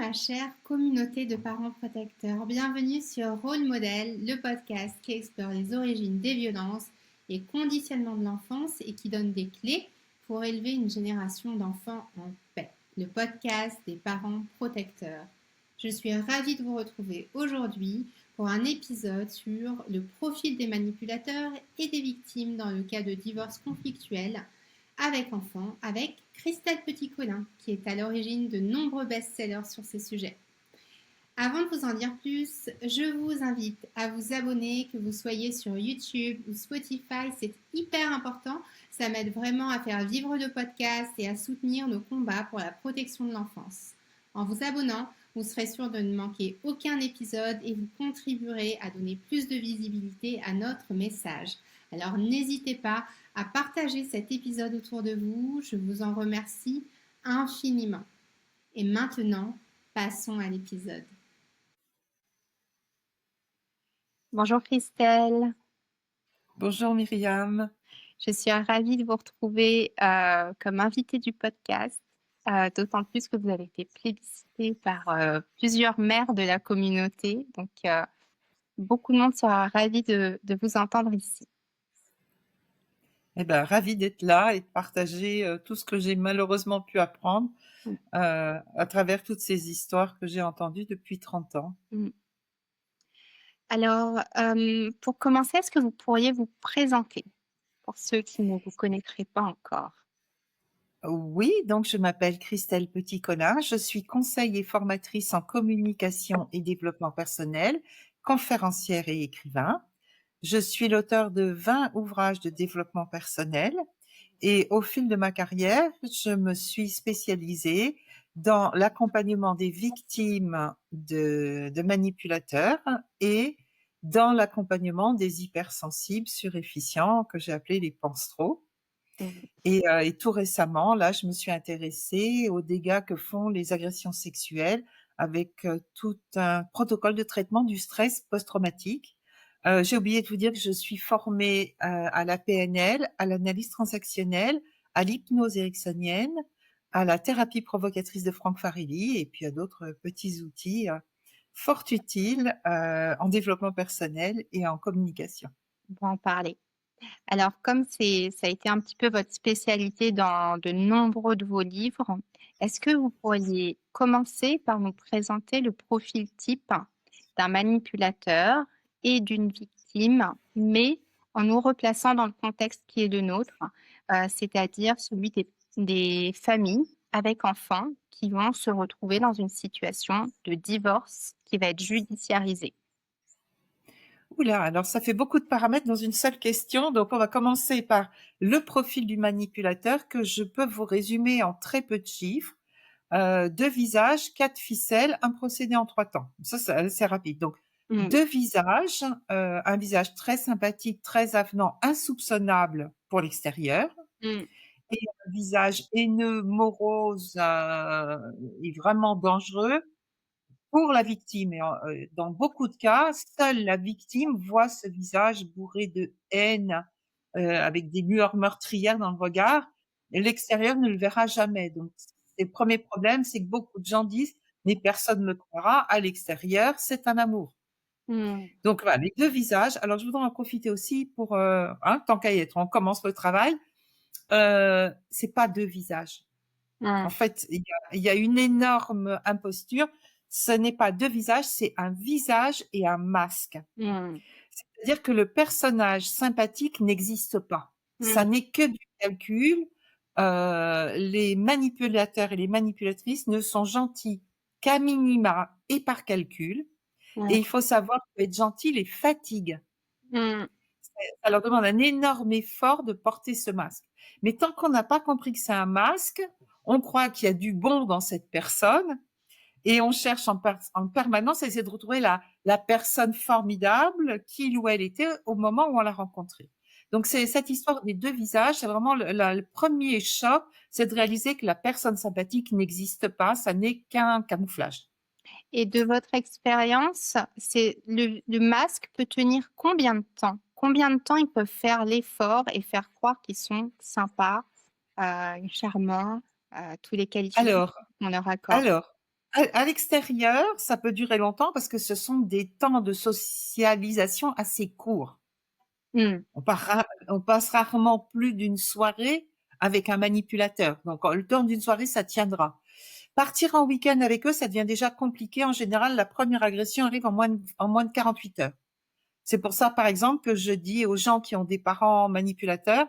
ma chère communauté de parents protecteurs. Bienvenue sur Rôle Modèle, le podcast qui explore les origines des violences et conditionnements de l'enfance et qui donne des clés pour élever une génération d'enfants en paix. Le podcast des parents protecteurs. Je suis ravie de vous retrouver aujourd'hui pour un épisode sur le profil des manipulateurs et des victimes dans le cas de divorce conflictuel avec enfants, avec Christelle Petit-Colin, qui est à l'origine de nombreux best-sellers sur ces sujets. Avant de vous en dire plus, je vous invite à vous abonner, que vous soyez sur YouTube ou Spotify, c'est hyper important. Ça m'aide vraiment à faire vivre le podcast et à soutenir nos combats pour la protection de l'enfance. En vous abonnant, vous serez sûr de ne manquer aucun épisode et vous contribuerez à donner plus de visibilité à notre message. Alors n'hésitez pas à partager cet épisode autour de vous. Je vous en remercie infiniment. Et maintenant, passons à l'épisode. Bonjour Christelle, Bonjour Myriam. je suis ravie de vous retrouver comme invitée du podcast, d'autant plus que vous avez été plébiscitée par plusieurs mères de la communauté, donc beaucoup de monde sera ravi de vous entendre ici. Eh ben, ravie d'être là et de partager tout ce que j'ai malheureusement pu apprendre Mm. à travers toutes ces histoires que j'ai entendues depuis 30 ans. Mm. Alors, pour commencer, est-ce que vous pourriez vous présenter pour ceux qui ne vous connaîtraient pas encore? Oui, donc je m'appelle Christelle Petit-Colin, je suis conseil et formatrice en communication et développement personnel, conférencière et écrivain. Je suis l'auteur de 20 ouvrages de développement personnel et au fil de ma carrière, je me suis spécialisée dans l'accompagnement des victimes de manipulateurs et dans l'accompagnement des hypersensibles suréfficients que j'ai appelés les pense-trop. Mm. Et tout récemment, là, je me suis intéressée aux dégâts que font les agressions sexuelles avec tout un protocole de traitement du stress post-traumatique. J'ai oublié de vous dire que je suis formée à la PNL, à l'analyse transactionnelle, à l'hypnose ericksonienne, à la thérapie provocatrice de Franck Farelli et puis à d'autres petits outils fort utiles en développement personnel et en communication. On va en parler. Alors, comme ça a été un petit peu votre spécialité dans de nombreux de vos livres, est-ce que vous pourriez commencer par nous présenter le profil type d'un manipulateur et d'une victime, mais en nous replaçant dans le contexte qui est le nôtre, c'est-à-dire celui des familles avec enfants qui vont se retrouver dans une situation de divorce qui va être judiciarisée? Oula, alors ça fait beaucoup de paramètres dans une seule question. Donc on va commencer par le profil du manipulateur que je peux vous résumer en très peu de chiffres. 2 visages, 4 ficelles, un procédé en 3 temps. Ça, c'est rapide. Donc Mm, 2 visages, un visage très sympathique, très avenant, insoupçonnable pour l'extérieur, mm, et un visage haineux, morose, et vraiment dangereux pour la victime. Et dans beaucoup de cas, seule la victime voit ce visage bourré de haine, avec des lueurs meurtrières dans le regard, et l'extérieur ne le verra jamais. Donc, le premier problème, c'est que beaucoup de gens disent, mais personne ne me croira, à l'extérieur, c'est un amour. mm, Donc voilà, les deux visages. Alors, je voudrais en profiter aussi pour, tant qu'à y être, on commence le travail. C'est pas deux visages. En mm, fait, il y a une énorme imposture. Ce n'est pas deux visages, c'est un visage et un masque. mm, C'est-à-dire que le personnage sympathique n'existe pas. Ça mm. n'est que du calcul. Les manipulateurs et les manipulatrices ne sont gentils qu'à minima et par calcul. Et il faut savoir qu'être gentil les fatigue. Mm, Ça leur demande un énorme effort de porter ce masque. Mais tant qu'on n'a pas compris que c'est un masque, on croit qu'il y a du bon dans cette personne et on cherche en permanence à essayer de retrouver la personne formidable qu'il ou elle était au moment où on l'a rencontrée. Donc c'est cette histoire des deux visages, c'est vraiment le premier choc, c'est de réaliser que la personne sympathique n'existe pas, ça n'est qu'un camouflage. Et de votre expérience, c'est le masque peut tenir combien de temps? Combien de temps ils peuvent faire l'effort et faire croire qu'ils sont sympas, charmants, tous les qualificatifs Alors, qu'on leur accorde? alors, À l'extérieur, ça peut durer longtemps parce que ce sont des temps de socialisation assez courts. Mmh. On passe rarement plus d'une soirée avec un manipulateur. Donc, le temps d'une soirée, ça tiendra. Partir en week-end avec eux, ça devient déjà compliqué. En général, la première agression arrive en moins de 48 heures. C'est pour ça, par exemple, que je dis aux gens qui ont des parents manipulateurs,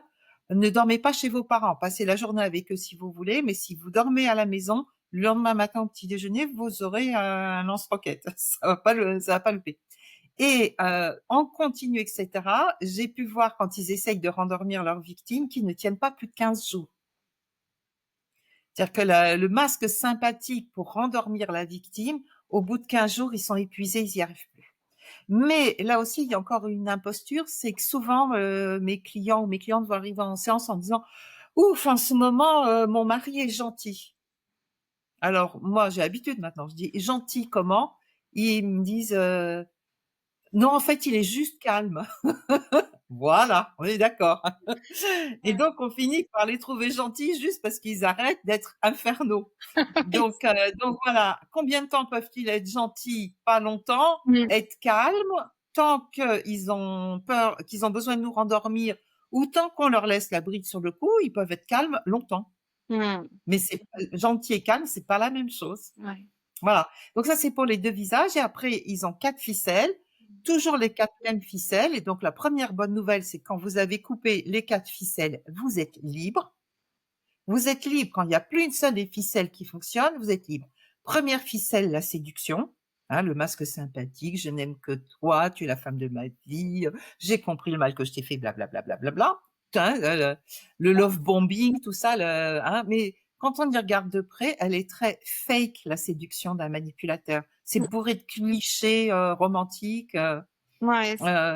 ne dormez pas chez vos parents. Passez la journée avec eux si vous voulez, mais si vous dormez à la maison, le lendemain matin au petit déjeuner, vous aurez un lance-roquette. Ça va pas louper. Et en continu, etc., j'ai pu voir quand ils essayent de rendormir leurs victimes qu'ils ne tiennent pas plus de 15 jours. C'est-à-dire que le masque sympathique pour rendormir la victime, au bout de 15 jours, ils sont épuisés, ils n'y arrivent plus. Mais là aussi, il y a encore une imposture, c'est que souvent, mes clients ou mes clientes vont arriver en séance en disant « Ouf, en ce moment, mon mari est gentil ». Alors, moi, j'ai l'habitude maintenant, je dis « Gentil comment ?» Ils me disent non, en fait, il est juste calme. Voilà, on est d'accord. Et donc, on finit par les trouver gentils juste parce qu'ils arrêtent d'être infernaux. Donc voilà, combien de temps peuvent-ils être gentils? Pas longtemps. Mmh. Être calmes, tant qu'ils ont peur, qu'ils ont besoin de nous rendormir, ou tant qu'on leur laisse la bride sur le cou, ils peuvent être calmes longtemps. Mmh. Mais c'est gentil et calme, c'est pas la même chose. Ouais. Voilà. Donc ça, c'est pour les 2 visages et après, ils ont 4 ficelles, toujours les 4 mêmes ficelles et donc la première bonne nouvelle, c'est quand vous avez coupé les 4 ficelles, vous êtes libre. Vous êtes libre quand il n'y a plus une seule des ficelles qui fonctionne, vous êtes libre. Première ficelle, la séduction, hein, le masque sympathique, je n'aime que toi, tu es la femme de ma vie, j'ai compris le mal que je t'ai fait, blablabla, blablabla. Hein, le love bombing, tout ça, hein, mais quand on y regarde de près, elle est très fake, la séduction d'un manipulateur. C'est Mmh. bourré de clichés romantiques. Ouais, Euh,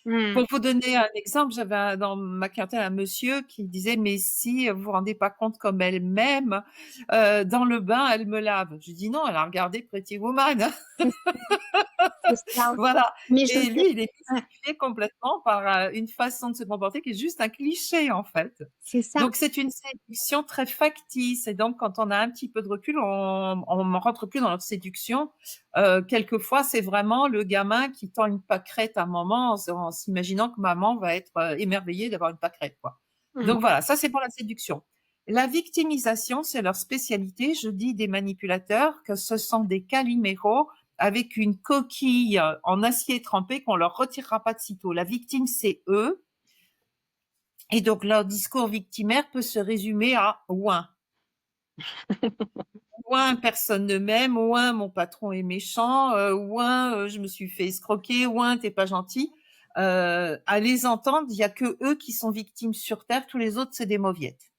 mmh. pour vous donner un exemple, j'avais dans ma clientèle un monsieur qui disait: «Mais si, vous vous rendez pas compte comme elle m'aime, dans le bain, elle me lave». Je dis: «Non, elle a regardé Pretty Woman». C'est ça. Voilà, Mais je et sais lui, il est ouais, mystifié complètement par, une façon de se comporter qui est juste un cliché, en fait. c'est ça. Donc c'est une séduction très factice et donc quand on a un petit peu de recul, on ne rentre plus dans leur séduction. Quelquefois, c'est vraiment le gamin qui tend une pâquerette à un moment en s'imaginant que maman va être, émerveillée d'avoir une pâquerette, quoi. Mmh. Donc voilà, ça c'est pour la séduction. La victimisation, c'est leur spécialité. Je dis des manipulateurs que ce sont des caliméros avec une coquille en acier trempé qu'on leur retirera pas de sitôt. La victime, c'est eux. Et donc, leur discours victimaire peut se résumer à ouin. Ouin, personne ne m'aime. Ouin, mon patron est méchant. Ouin, je me suis fait escroquer. Ouin, t'es pas gentil. À les entendre, il y a que eux qui sont victimes sur Terre. Tous les autres, c'est des mauviettes.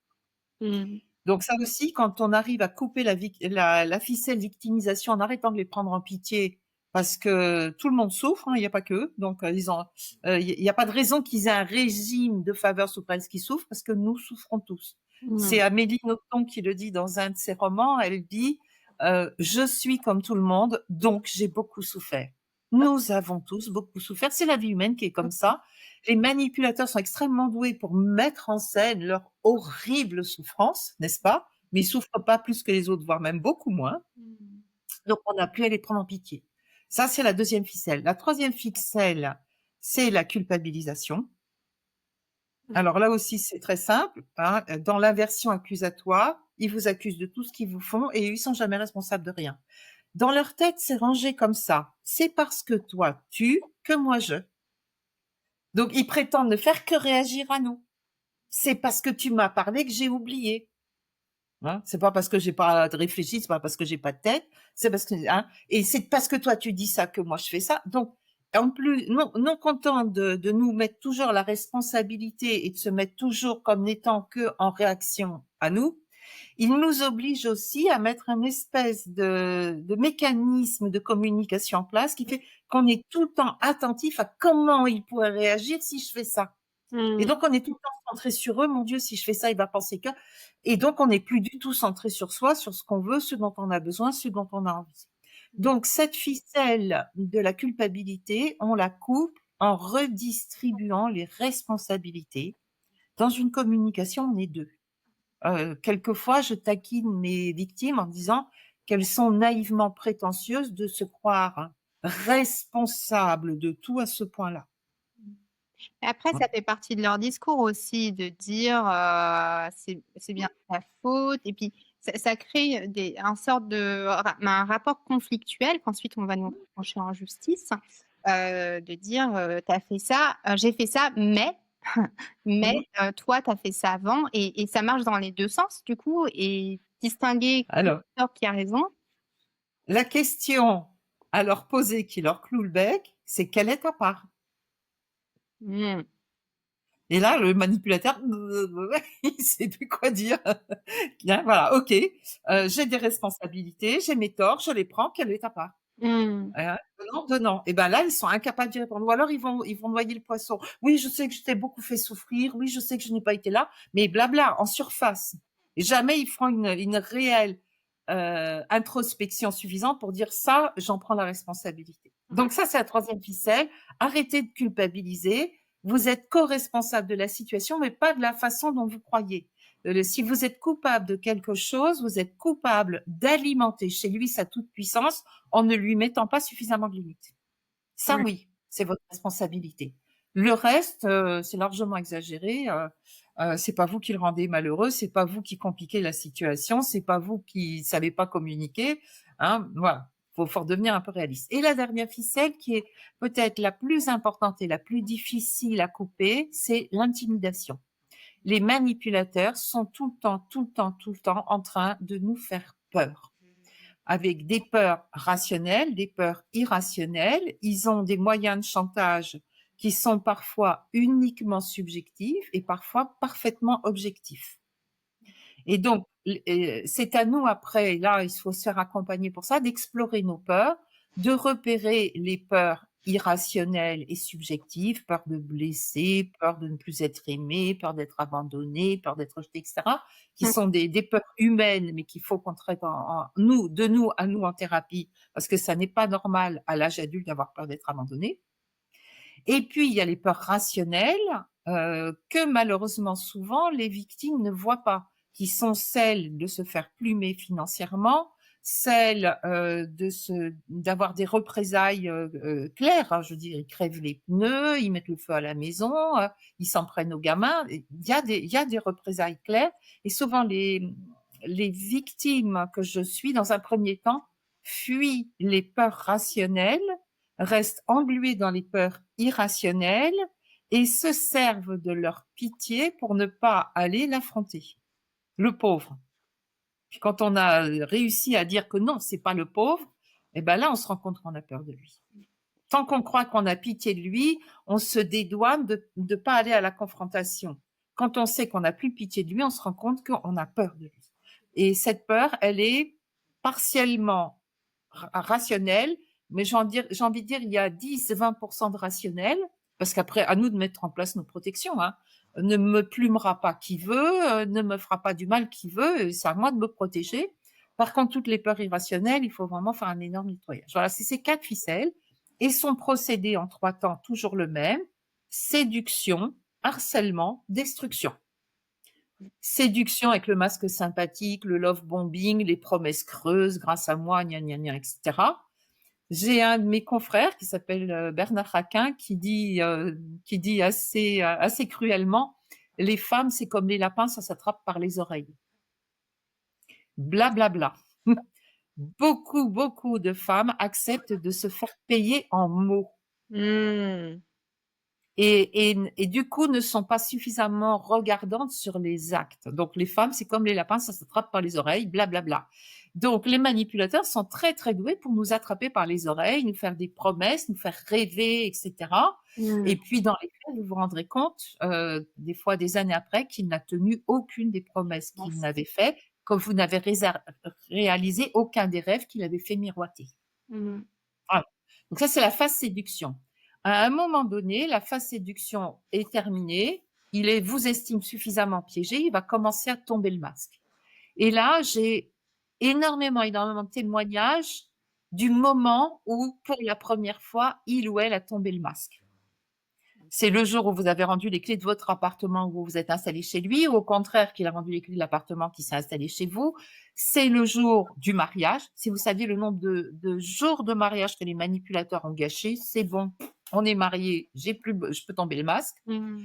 Mmh. Donc ça aussi, quand on arrive à couper la ficelle victimisation en arrêtant de les prendre en pitié, parce que tout le monde souffre, hein, il n'y a pas qu'eux, donc il n'y a pas de raison qu'ils aient un régime de faveur sous peine qui souffrent, parce que nous souffrons tous. Mmh. C'est Amélie Nothomb qui le dit dans un de ses romans, elle dit je suis comme tout le monde, donc j'ai beaucoup souffert. Nous avons tous beaucoup souffert, c'est la vie humaine qui est comme ça. Les manipulateurs sont extrêmement doués pour mettre en scène leur horrible souffrance, n'est-ce pas? Mais ils souffrent pas plus que les autres, voire même beaucoup moins. Mmh. Donc on n'a plus à les prendre en pitié. Ça, c'est la deuxième ficelle. La troisième ficelle, c'est la culpabilisation. Alors là aussi, c'est très simple, hein. Dans l'inversion accusatoire, ils vous accusent de tout ce qu'ils vous font et ils sont jamais responsables de rien. Dans leur tête, c'est rangé comme ça. C'est parce que toi, que moi, je. Donc, ils prétendent ne faire que réagir à nous. C'est parce que tu m'as parlé que j'ai oublié. Hein, c'est pas parce que j'ai pas réfléchi, c'est pas parce que j'ai pas de tête, c'est parce que, hein, et c'est parce que toi tu dis ça que moi je fais ça. Donc, en plus, non content de nous mettre toujours la responsabilité et de se mettre toujours comme n'étant que en réaction à nous, il nous oblige aussi à mettre un espèce de mécanisme de communication en place qui fait qu'on est tout le temps attentif à comment il pourrait réagir si je fais ça. Et Mmh. donc, on est tout le temps centré sur eux. Mon Dieu, si je fais ça, il va penser que. Et donc, on n'est plus du tout centré sur soi, sur ce qu'on veut, ce dont on a besoin, ce dont on a envie. Donc, cette ficelle de la culpabilité, on la coupe en redistribuant les responsabilités. Dans une communication, on est deux. Quelquefois, je taquine mes victimes en disant qu'elles sont naïvement prétentieuses de se croire responsables de tout à ce point-là. Et après, ça fait partie de leur discours aussi, de dire c'est bien ta faute. Et puis, ça crée un sorte un rapport conflictuel qu'ensuite on va nous trancher en justice, de dire t'as fait ça, j'ai fait ça, mais, mais Mhm. toi, t'as fait ça avant. Et ça marche dans les deux sens, du coup, et distinguer qui Alors, a tort, qui a raison. la question à leur poser qui leur cloue le bec, c'est quelle est ta part? Hmm. Et là, le manipulateur, il sait plus quoi dire. Bien, voilà, ok, j'ai des responsabilités, j'ai mes torts, je les prends, quelle est ta part? Hmm. Donnant, donnant. Et ben là, ils sont incapables d'y répondre. Ou alors ils vont noyer le poisson. Oui, je sais que je t'ai beaucoup fait souffrir. Oui, je sais que je n'ai pas été là. Mais blabla, en surface. Et jamais ils feront une réelle introspection suffisante pour dire ça, j'en prends la responsabilité. Donc ça, c'est la troisième ficelle. Arrêtez de culpabiliser. Vous êtes co-responsable de la situation, mais pas de la façon dont vous croyez. Si vous êtes coupable de quelque chose, vous êtes coupable d'alimenter chez lui sa toute-puissance en ne lui mettant pas suffisamment de limites. Ça, Ouais. oui, c'est votre responsabilité. Le reste, c'est largement exagéré. C'est pas vous qui le rendez malheureux, c'est pas vous qui compliquez la situation, c'est pas vous qui savez pas communiquer. Hein, voilà, faut redevenir un peu réaliste. Et la dernière ficelle, qui est peut-être la plus importante et la plus difficile à couper, c'est l'intimidation. Les manipulateurs sont tout le temps, tout le temps, tout le temps en train de nous faire peur avec des peurs rationnelles, des peurs irrationnelles. Ils ont des moyens de chantage qui sont parfois uniquement subjectifs et parfois parfaitement objectifs. Et donc, c'est à nous après, et là, il faut se faire accompagner pour ça, d'explorer nos peurs, de repérer les peurs irrationnelles et subjectives, peur de blesser, peur de ne plus être aimé, peur d'être abandonné, peur d'être rejeté, etc., qui sont des peurs humaines, mais qu'il faut qu'on traite nous, de nous à nous en thérapie, parce que ça n'est pas normal à l'âge adulte d'avoir peur d'être abandonné. Et puis, il y a les peurs rationnelles que malheureusement souvent les victimes ne voient pas, qui sont celles de se faire plumer financièrement, celles d'avoir des représailles claires. Hein, je veux dire, ils crèvent les pneus, ils mettent le feu à la maison, ils s'en prennent aux gamins. Il y a des représailles claires. Et souvent, les victimes que je suis, dans un premier temps, fuient les peurs rationnelles, restent englués dans les peurs irrationnelles et se servent de leur pitié pour ne pas aller l'affronter. Le pauvre. Puis quand on a réussi à dire que non, c'est pas le pauvre, et ben là, on se rend compte qu'on a peur de lui. Tant qu'on croit qu'on a pitié de lui, on se dédouane de ne pas aller à la confrontation. Quand on sait qu'on n'a plus pitié de lui, on se rend compte qu'on a peur de lui. Et cette peur, elle est partiellement rationnelle, mais j'ai envie de dire, il y a 10-20% de rationnel, parce qu'après, à nous de mettre en place nos protections. Hein. Ne me plumera pas qui veut, ne me fera pas du mal qui veut, c'est à moi de me protéger. Par contre, toutes les peurs irrationnelles, il faut vraiment faire un énorme nettoyage. Voilà, c'est ces 4 ficelles et son procédé en 3 temps toujours le même, séduction, harcèlement, destruction. Séduction avec le masque sympathique, le love bombing, les promesses creuses, grâce à moi, gna gna gna, etc. J'ai un de mes confrères qui s'appelle Bernard Raquin qui dit assez cruellement, les femmes, c'est comme les lapins, ça s'attrape par les oreilles. Blablabla. Bla, bla. Beaucoup de femmes acceptent de se faire payer en mots. Hmm. Et du coup ne sont pas suffisamment regardantes sur les actes. Donc les femmes, c'est comme les lapins, ça s'attrape par les oreilles, blablabla. Donc les manipulateurs sont très très doués pour nous attraper par les oreilles, nous faire des promesses, nous faire rêver, etc. Et puis dans les faits, vous vous rendrez compte, des fois des années après, qu'il n'a tenu aucune des promesses qu'il n'avait fait, comme vous n'avez réalisé aucun des rêves qu'il avait fait miroiter. Voilà. Donc ça, c'est la phase séduction. À un moment donné, la phase séduction est terminée, vous estime suffisamment piégé, il va commencer à tomber le masque. Et là, j'ai énormément de témoignages du moment où, pour la première fois, il ou elle a tombé le masque. C'est le jour où vous avez rendu les clés de votre appartement, où vous vous êtes installé chez lui, ou au contraire qu'il a rendu les clés de l'appartement qui s'est installé chez vous. C'est le jour du mariage. Si vous saviez le nombre de jours de mariage que les manipulateurs ont gâché, c'est bon, on est mariés, je peux tomber le masque. Mmh.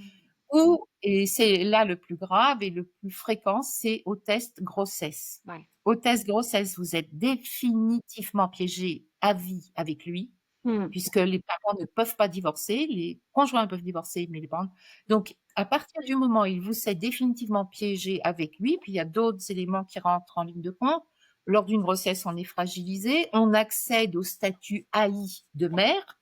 Ou, et c'est là le plus grave et le plus fréquent, c'est au test grossesse. Ouais. Au test grossesse, vous êtes définitivement piégé à vie avec lui, Mmh. puisque les parents ne peuvent pas divorcer, les conjoints peuvent divorcer, mais les parents, donc à partir du moment où il vous s'est définitivement piégé avec lui, puis il y a d'autres éléments qui rentrent en ligne de compte. Lors d'une grossesse, on est fragilisé, on accède au statut AI de mère,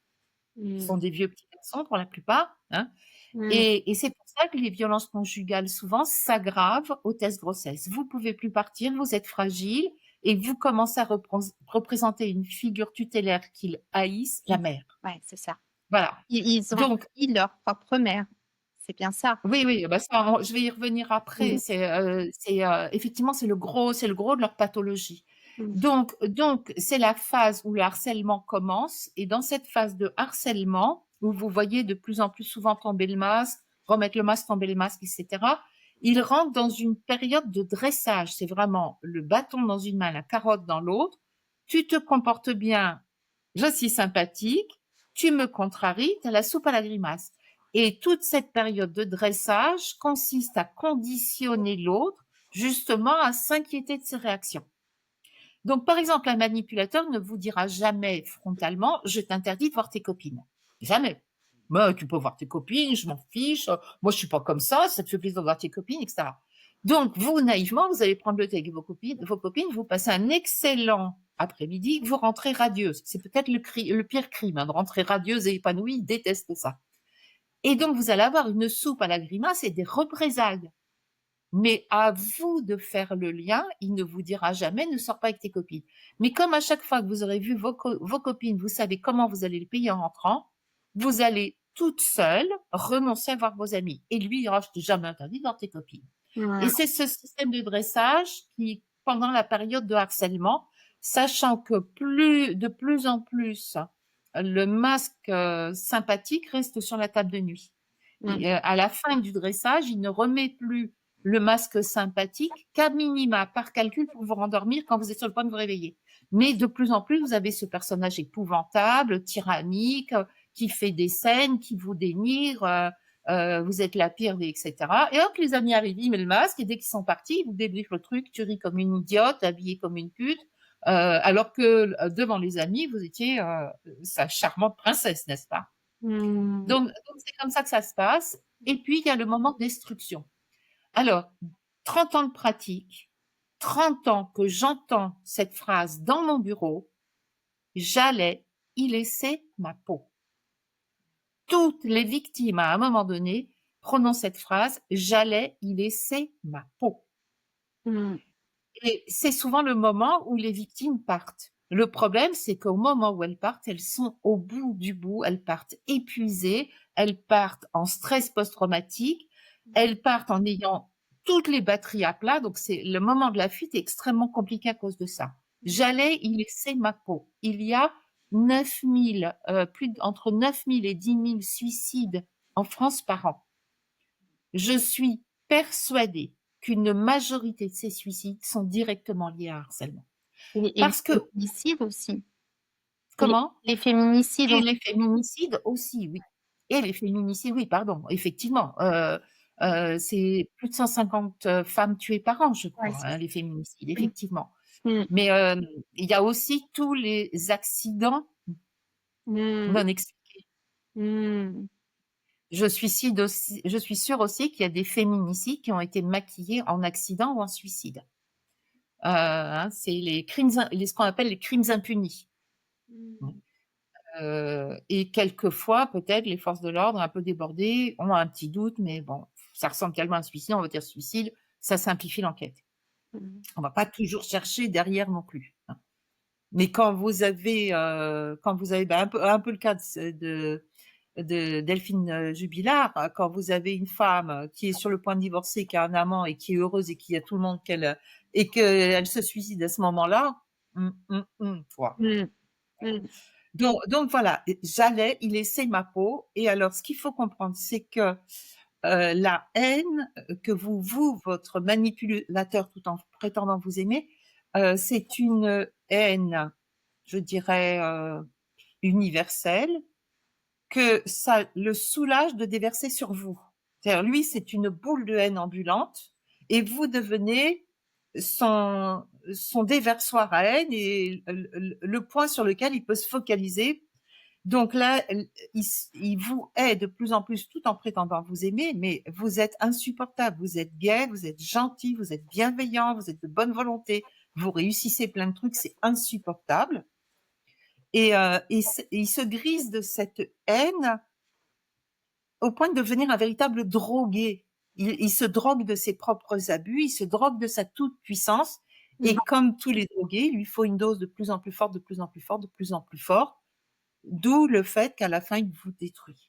ce sont Mmh. des vieux petits garçons pour la plupart, hein, Mmh. et c'est pour ça que les violences conjugales souvent s'aggravent au test grossesse. Vous pouvez plus partir, vous êtes fragile et vous commencez à représenter une figure tutélaire qu'ils haïssent, la mère. Ouais, c'est ça. Voilà. Ils ont Donc haï leur propre mère. C'est bien ça. oui, oui, bah ça, je vais y revenir après. Mmh. Effectivement, c'est le gros de leur pathologie. Mmh. Donc, c'est la phase où le harcèlement commence, et dans cette phase de harcèlement, où vous voyez de plus en plus souvent tomber le masque, remettre le masque, tomber les masques, etc., il rentre dans une période de dressage. C'est vraiment le bâton dans une main, la carotte dans l'autre. Tu te comportes bien, je suis sympathique, tu me contraries, tu as la soupe à la grimace. Et toute cette période de dressage consiste à conditionner l'autre justement à s'inquiéter de ses réactions. Donc, par exemple, un manipulateur ne vous dira jamais frontalement: je t'interdis de voir tes copines. Jamais. Moi, tu peux voir tes copines, je m'en fiche. Moi, je suis pas comme ça te fait plaisir de voir tes copines, etc. Donc, vous, naïvement, vous allez prendre le thé avec vos copines, vous passez un excellent après-midi, vous rentrez radieuse. C'est peut-être le pire crime, hein, de rentrer radieuse et épanouie, déteste ça. Et donc, vous allez avoir une soupe à la grimace et des représailles. Mais à vous de faire le lien, il ne vous dira jamais: ne sors pas avec tes copines. Mais comme à chaque fois que vous aurez vu vos copines, vous savez comment vous allez les payer en rentrant, vous allez toute seule renoncer à voir vos amis. Et lui, il dira: je t'ai jamais interdit de voir tes copines. Et Mmh. c'est ce système de dressage qui, pendant la période de harcèlement, sachant que de plus en plus, le masque sympathique reste sur la table de nuit. Mmh. À la fin du dressage, il ne remet plus le masque sympathique qu'à minima, par calcul, pour vous rendormir quand vous êtes sur le point de vous réveiller. Mais de plus en plus, vous avez ce personnage épouvantable, tyrannique, qui fait des scènes, qui vous dénigre, vous êtes la pire, etc. Et hop, les amis arrivent, ils mettent le masque, et dès qu'ils sont partis, ils vous débriefent le truc, tu ris comme une idiote, habillée comme une pute, alors que devant les amis, vous étiez sa charmante princesse, n'est-ce pas? Mmh. Donc c'est comme ça que ça se passe. Et puis, il y a le moment de destruction. Alors, 30 ans de pratique, 30 ans que j'entends cette phrase dans mon bureau: j'allais y laisser ma peau. Toutes les victimes, à un moment donné, prononcent cette phrase: j'allais y laisser ma peau. Mmh. Et c'est souvent le moment où les victimes partent. Le problème, c'est qu'au moment où elles partent, elles sont au bout du bout, elles partent épuisées, elles partent en stress post-traumatique, elles partent en ayant toutes les batteries à plat, donc c'est le moment de la fuite est extrêmement compliqué à cause de ça. J'allais y laisser ma peau. Il y a 9 000, entre 9 000 et 10 000 suicides en France par an. Je suis persuadée qu'une majorité de ces suicides sont directement liés à harcèlement. Et les Parce que féminicides aussi. Les comment? les féminicides Et aussi. les féminicides aussi, oui. Et les féminicides, oui, pardon, effectivement, c'est plus de 150 femmes tuées par an, je Ouais, crois, c'est hein, ça. les féminicides, Mmh. effectivement. Mmh. Mais il y a aussi tous les accidents Mmh. non expliqués. Mmh. Je suis sûre aussi qu'il y a des féminicides qui ont été maquillés en accident ou en suicide. Hein, c'est ce qu'on appelle les crimes impunis. Mmh. Mmh. Et quelquefois, peut-être, les forces de l'ordre, un peu débordées, ont un petit doute, mais bon, ça ressemble tellement à un suicide, on va dire suicide, ça simplifie l'enquête. Mmh. On va pas toujours chercher derrière non plus, hein. Mais quand vous avez, bah, un peu le cas de Delphine Jubilard, quand vous avez une femme qui est sur le point de divorcer, qui a un amant et qui est heureuse et qui a tout le monde et qu'elle se suicide à ce moment-là, quoi. Mmh. Mmh. Donc voilà, j'allais y laisser ma peau. Et alors, ce qu'il faut comprendre, c'est que la haine que votre manipulateur, tout en prétendant vous aimer, c'est une haine, je dirais, universelle, que ça le soulage de déverser sur vous. C'est-à-dire, lui, c'est une boule de haine ambulante, et vous devenez son déversoir à haine et le point sur lequel il peut se focaliser. Donc là, il vous hait de plus en plus tout en prétendant vous aimer, mais vous êtes insupportable, vous êtes gai, vous êtes gentil, vous êtes bienveillant, vous êtes de bonne volonté, vous réussissez plein de trucs, c'est insupportable. Et il se grise de cette haine au point de devenir un véritable drogué. Il se drogue de ses propres abus, il se drogue de sa toute-puissance, et comme tous les drogués, il lui faut une dose de plus en plus forte, de plus en plus forte, de plus en plus forte, d'où le fait qu'à la fin, il vous détruit.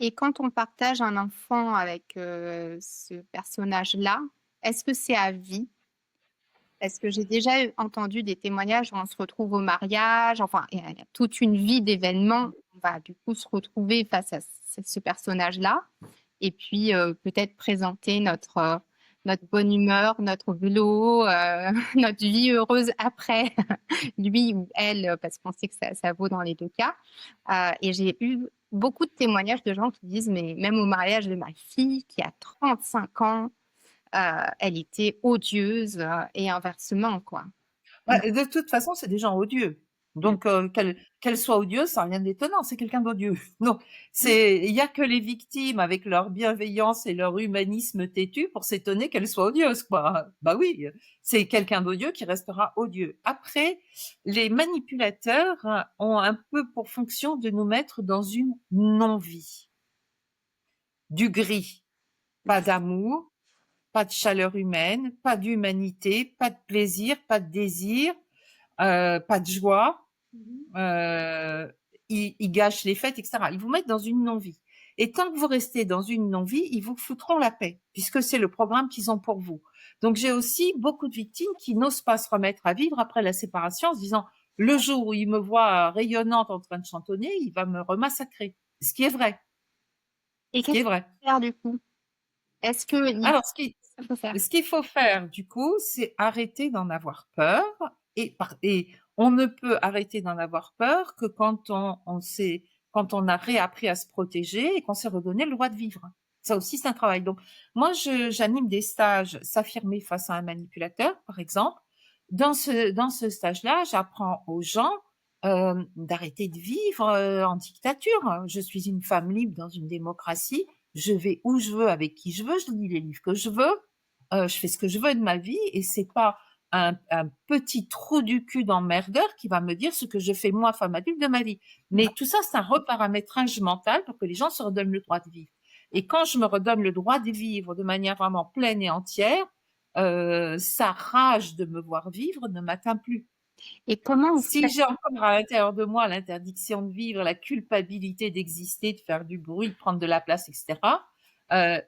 Et quand on partage un enfant avec ce personnage-là, est-ce que c'est à vie? Est-ce que j'ai déjà entendu des témoignages où on se retrouve au mariage, enfin, il y a toute une vie d'événements, on va du coup se retrouver face à ce personnage-là, et puis peut-être présenter notre bonne humeur, notre boulot, notre vie heureuse après, lui ou elle, parce qu'on sait que ça vaut dans les deux cas. Et j'ai eu beaucoup de témoignages de gens qui disent, mais même au mariage de ma fille, qui a 35 ans, elle était odieuse et inversement, quoi. Ouais, de toute façon, c'est des gens odieux. Mm. Donc, qu'elle soit odieuse, ça n'a rien d'étonnant, c'est quelqu'un d'odieux. Donc, Mm. il y a que les victimes, avec leur bienveillance et leur humanisme têtu, pour s'étonner qu'elle soit odieuse, quoi. Bah oui, c'est quelqu'un d'odieux qui restera odieux. Après, les manipulateurs ont un peu pour fonction de nous mettre dans une non-vie, du gris, pas d'amour, pas de chaleur humaine, pas d'humanité, pas de plaisir, pas de désir, pas de joie, ils gâchent les fêtes, etc. Ils vous mettent dans une non-vie. Et tant que vous restez dans une non-vie, ils vous foutront la paix, puisque c'est le programme qu'ils ont pour vous. Donc j'ai aussi beaucoup de victimes qui n'osent pas se remettre à vivre après la séparation en se disant, le jour où il me voit rayonnante en train de chantonner, il va me remassacrer. Ce qui est vrai. Et Ce qui qu'est-ce est qu'il vrai. faut faire du coup? Est-ce que Alors, faut faire? ce qu'il faut faire, du coup, c'est arrêter d'en avoir peur. Et on ne peut arrêter d'en avoir peur que quand quand on a réappris à se protéger et qu'on s'est redonné le droit de vivre. Ça aussi, c'est un travail. Donc, moi, j'anime des stages s'affirmer face à un manipulateur, par exemple. Dans ce stage-là, j'apprends aux gens d'arrêter de vivre en dictature. Je suis une femme libre dans une démocratie. Je vais où je veux, avec qui je veux, je lis les livres que je veux, je fais ce que je veux de ma vie, et c'est pas un petit trou du cul d'emmerdeur qui va me dire ce que je fais moi, femme adulte, de ma vie. Mais tout ça, c'est un reparamétrage mental pour que les gens se redonnent le droit de vivre. Et quand je me redonne le droit de vivre de manière vraiment pleine et entière, sa rage de me voir vivre ne m'atteint plus. Et comment vous Si faites? j'ai encore à l'intérieur de moi l'interdiction de vivre, la culpabilité d'exister, de faire du bruit, de prendre de la place, etc.,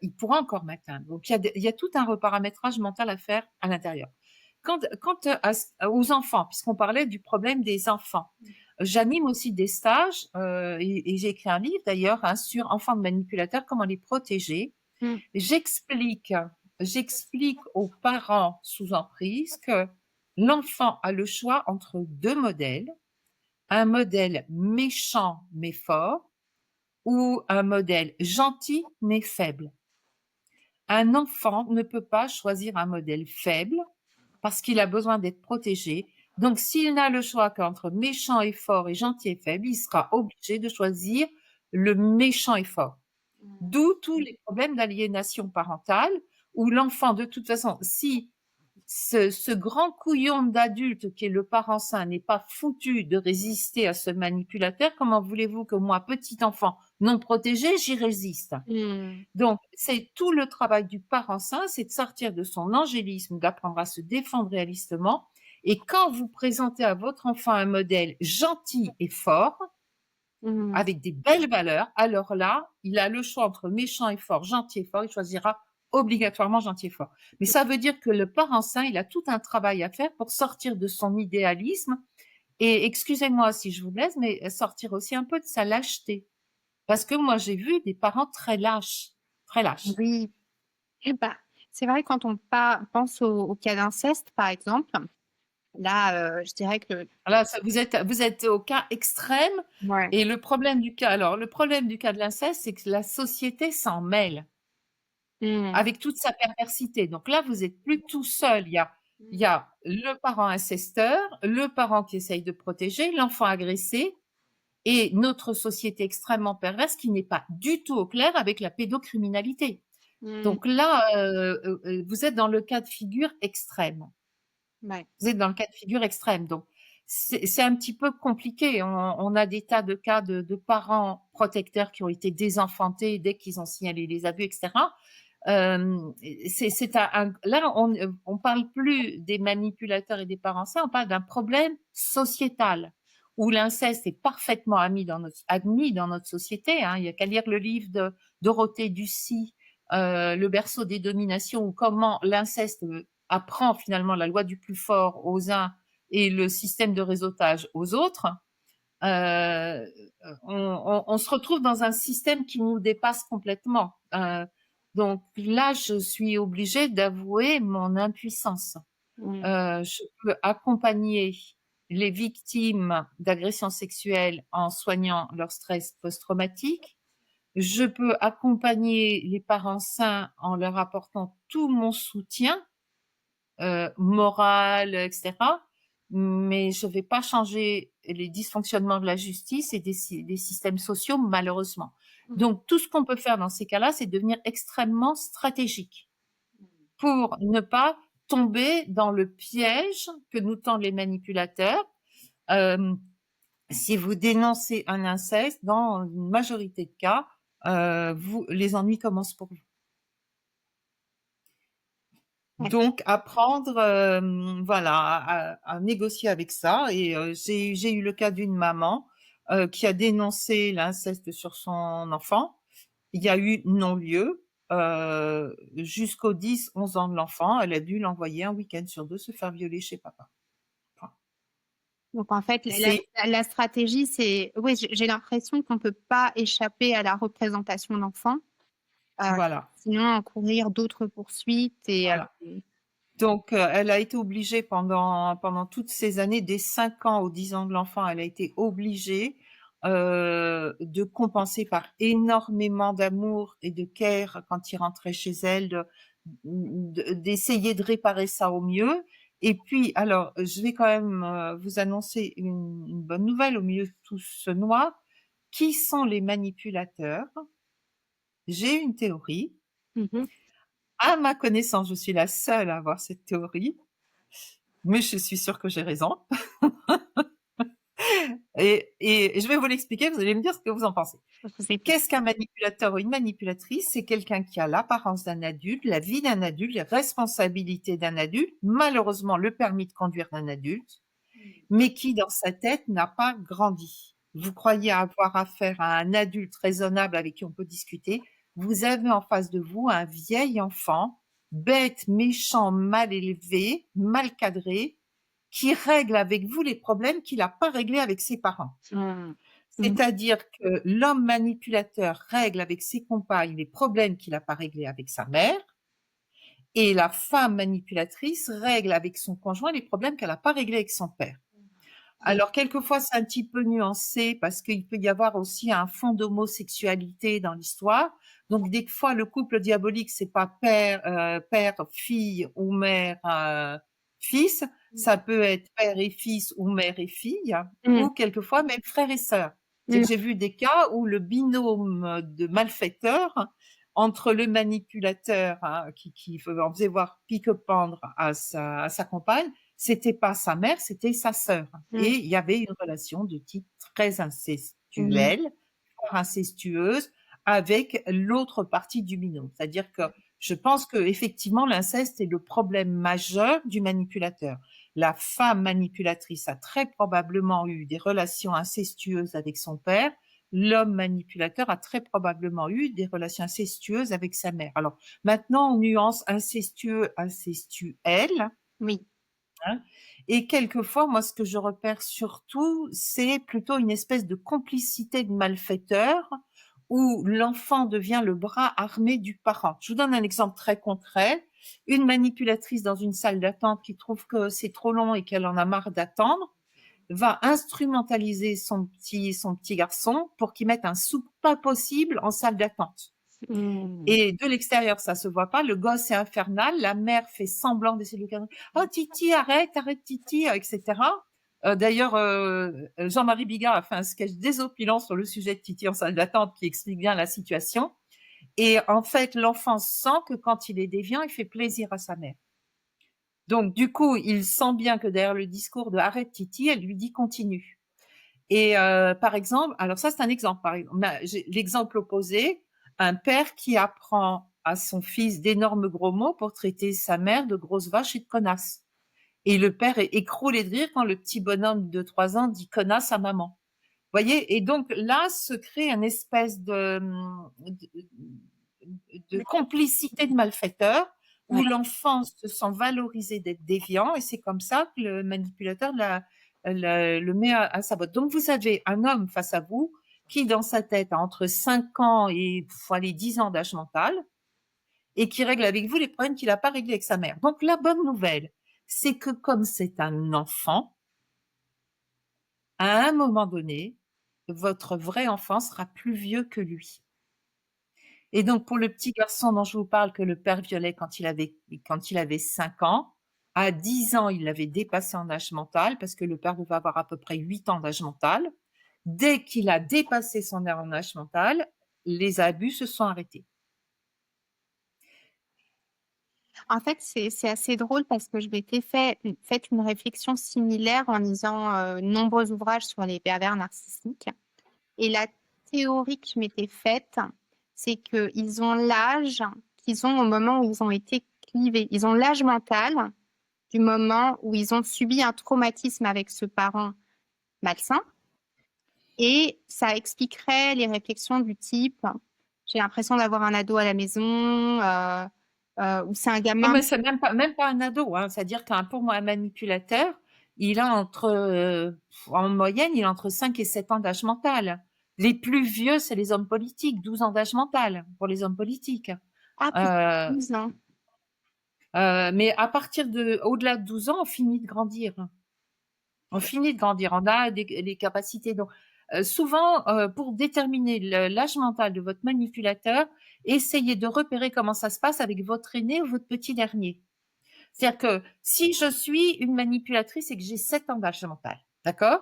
il pourra encore m'atteindre. Donc, il y a tout un reparamétrage mental à faire à l'intérieur. Quant aux enfants, puisqu'on parlait du problème des enfants, j'anime aussi des stages, et j'ai écrit un livre d'ailleurs sur enfants de manipulateurs, comment les protéger. Mm. J'explique aux parents sous emprise que l'enfant a le choix entre deux modèles, un modèle méchant mais fort ou un modèle gentil mais faible. Un enfant ne peut pas choisir un modèle faible parce qu'il a besoin d'être protégé. Donc, s'il n'a le choix qu'entre méchant et fort et gentil et faible, il sera obligé de choisir le méchant et fort. D'où tous les problèmes d'aliénation parentale, où l'enfant, de toute façon, si ce grand couillon d'adulte qui est le parent sain n'est pas foutu de résister à ce manipulateur, comment voulez-vous que moi, petit enfant non protégé, j'y résiste? Mm. Donc, c'est tout le travail du parent sain, c'est de sortir de son angélisme, d'apprendre à se défendre réalistement. Et quand vous présentez à votre enfant un modèle gentil et fort, Mm. avec des belles valeurs, alors là, il a le choix entre méchant et fort, gentil et fort, il choisira obligatoirement gentil et fort. Mais ça veut dire que le parent sain, il a tout un travail à faire pour sortir de son idéalisme et excusez-moi si je vous blesse, mais sortir aussi un peu de sa lâcheté. Parce que moi, j'ai vu des parents très lâches, très lâches. Oui. Bah, c'est vrai quand on pense au cas d'inceste, par exemple, là, je dirais que Là, vous êtes au cas extrême, ouais. et le problème du cas de l'inceste, c'est que la société s'en mêle Mmh. avec toute sa perversité. Donc là, vous êtes plus tout seul. Il y a le parent incesteur, le parent qui essaye de protéger, l'enfant agressé, et notre société extrêmement perverse qui n'est pas du tout au clair avec la pédocriminalité. Mmh. Donc là, vous êtes dans le cas de figure extrême. Ouais. Vous êtes dans le cas de figure extrême. Donc c'est un petit peu compliqué. On a des tas de cas de parents protecteurs qui ont été désenfantés dès qu'ils ont signalé les abus, etc. Là, on parle plus des manipulateurs et des parents sains, on parle d'un problème sociétal où l'inceste est parfaitement admis dans notre société, hein. Il y a qu'à lire le livre de Dorothée Ducy, Le berceau des dominations, ou comment l'inceste apprend finalement la loi du plus fort aux uns et le système de réseautage aux autres. Euh, on se retrouve dans un système qui nous dépasse complètement. Donc là, je suis obligée d'avouer mon impuissance. Mmh. Je peux accompagner les victimes d'agressions sexuelles en soignant leur stress post-traumatique. Je peux accompagner les parents sains en leur apportant tout mon soutien moral, etc. Mais je ne vais pas changer les dysfonctionnements de la justice et des systèmes sociaux, malheureusement. Donc, tout ce qu'on peut faire dans ces cas-là, c'est devenir extrêmement stratégique pour ne pas tomber dans le piège que nous tendent les manipulateurs. Euh, Si vous dénoncez un inceste, dans une majorité de cas, les ennuis commencent pour vous. Ouais. Donc apprendre, voilà, à négocier avec ça. Et j'ai eu le cas d'une maman qui a dénoncé l'inceste sur son enfant. Il y a eu non-lieu jusqu'aux 10-11 ans de l'enfant. Elle a dû l'envoyer un week-end sur 2 se faire violer chez papa. Enfin, Donc en fait, c'est la stratégie, c'est, oui, j'ai l'impression qu'on ne peut pas échapper à la représentation d'enfants, euh, voilà, sinon encourir d'autres poursuites et voilà. Donc elle a été obligée pendant toutes ces années, dès 5 ans aux 10 ans de l'enfant, elle a été obligée de compenser par énormément d'amour et de care quand il rentrait chez elle, d'essayer de réparer ça au mieux. Et puis, alors, je vais quand même vous annoncer une bonne nouvelle au milieu de tout ce noir. Qui sont les manipulateurs? J'ai une théorie. Mhm. À ma connaissance, je suis la seule à avoir cette théorie, mais je suis sûre que j'ai raison. Et je vais vous l'expliquer, vous allez me dire ce que vous en pensez. Qu'est-ce qu'un manipulateur ou une manipulatrice? C'est quelqu'un qui a l'apparence d'un adulte, la vie d'un adulte, les responsabilités d'un adulte, malheureusement le permis de conduire d'un adulte, mais qui dans sa tête n'a pas grandi. Vous croyez avoir affaire à un adulte raisonnable avec qui on peut discuter, vous avez en face de vous un vieil enfant, bête, méchant, mal élevé, mal cadré, qui règle avec vous les problèmes qu'il n'a pas réglés avec ses parents. Mhm. Mhm. C'est-à-dire que l'homme manipulateur règle avec ses compagnes les problèmes qu'il n'a pas réglés avec sa mère, et la femme manipulatrice règle avec son conjoint les problèmes qu'elle n'a pas réglés avec son père. Alors, quelquefois, c'est un petit peu nuancé parce qu'il peut y avoir aussi un fond d'homosexualité dans l'histoire. Donc, des fois, le couple diabolique, c'est pas père, fille ou mère, fils. Ça peut être père et fils ou mère et fille, Mhm. ou quelquefois même frère et sœur. C'est que Mhm. j'ai vu des cas où le binôme de malfaiteurs entre le manipulateur, hein, qui en faisait voir pique-pendre à sa compagne, c'était pas sa mère, c'était sa sœur. Et Mhm. il y avait une relation de type très Mhm. incestuelle, voire incestueuse, avec l'autre partie du binôme. C'est-à-dire que je pense que effectivement l'inceste est le problème majeur du manipulateur. La femme manipulatrice a très probablement eu des relations incestueuses avec son père. L'homme manipulateur a très probablement eu des relations incestueuses avec sa mère. Alors maintenant, on nuance incestueux, incestuel, Oui. hein. Et quelquefois, moi, ce que je repère surtout, c'est plutôt une espèce de complicité de malfaiteurs où l'enfant devient le bras armé du parent. Je vous donne un exemple très concret. Une manipulatrice dans une salle d'attente qui trouve que c'est trop long et qu'elle en a marre d'attendre va instrumentaliser son petit garçon pour qu'il mette un soupe pas possible en salle d'attente. Et de l'extérieur, ça se voit pas. Le gosse est infernal. La mère fait semblant d'essayer de lui cadrer. Oh, Titi, arrête, Titi, etc. D'ailleurs, Jean-Marie Bigard a fait un sketch désopilant sur le sujet de Titi en salle d'attente qui explique bien la situation. Et en fait, l'enfant sent que quand il est déviant, il fait plaisir à sa mère. Donc, du coup, il sent bien que derrière le discours de arrête Titi, elle lui dit continue. Et par exemple, alors ça c'est un exemple. Par exemple, l'exemple opposé, un père qui apprend à son fils d'énormes gros mots pour traiter sa mère de grosse vache et de connasse. Et le père est écroulé de rire quand le petit bonhomme de 3 ans dit connasse à maman. Vous voyez, et donc là se crée une espèce de complicité de malfaiteurs où l'enfant se sent valorisé d'être déviant, et c'est comme ça que le manipulateur le met à sa botte. Donc vous avez un homme face à vous qui dans sa tête a entre 5 ans et les 10 ans d'âge mental et qui règle avec vous les problèmes qu'il n'a pas réglés avec sa mère. Donc la bonne nouvelle, c'est que comme c'est un enfant, à un moment donné, votre vrai enfant sera plus vieux que lui. Et donc, pour le petit garçon dont je vous parle, que le père violait quand il avait 5 ans, à 10 ans, il l'avait dépassé en âge mental, parce que le père devait avoir à peu près 8 ans d'âge mental. Dès qu'il a dépassé son âge mental, les abus se sont arrêtés. En fait, c'est assez drôle parce que je m'étais fait une réflexion similaire en lisant nombreux ouvrages sur les pervers narcissiques. Et la théorie que je m'étais faite, c'est qu'ils ont l'âge qu'ils ont au moment où ils ont été clivés. Ils ont l'âge mental du moment où ils ont subi un traumatisme avec ce parent malsain. Et ça expliquerait les réflexions du type, j'ai l'impression d'avoir un ado à la maison, ou c'est un Non, gamin. mais c'est même pas un ado, hein. C'est-à-dire pour moi, un manipulateur, il a en moyenne, il a entre 5 et 7 ans d'âge mental. Les plus vieux, c'est les hommes politiques, 12 ans d'âge mental pour les hommes politiques. Ah, plus Euh, de 12 ans. mais au-delà de 12 ans, on finit de grandir. On finit de grandir, on a les capacités. Donc, souvent, pour déterminer l'âge mental de votre manipulateur, essayez de repérer comment ça se passe avec votre aîné ou votre petit dernier. C'est-à-dire que si je suis une manipulatrice et que j'ai 7 ans d'âge mental, d'accord?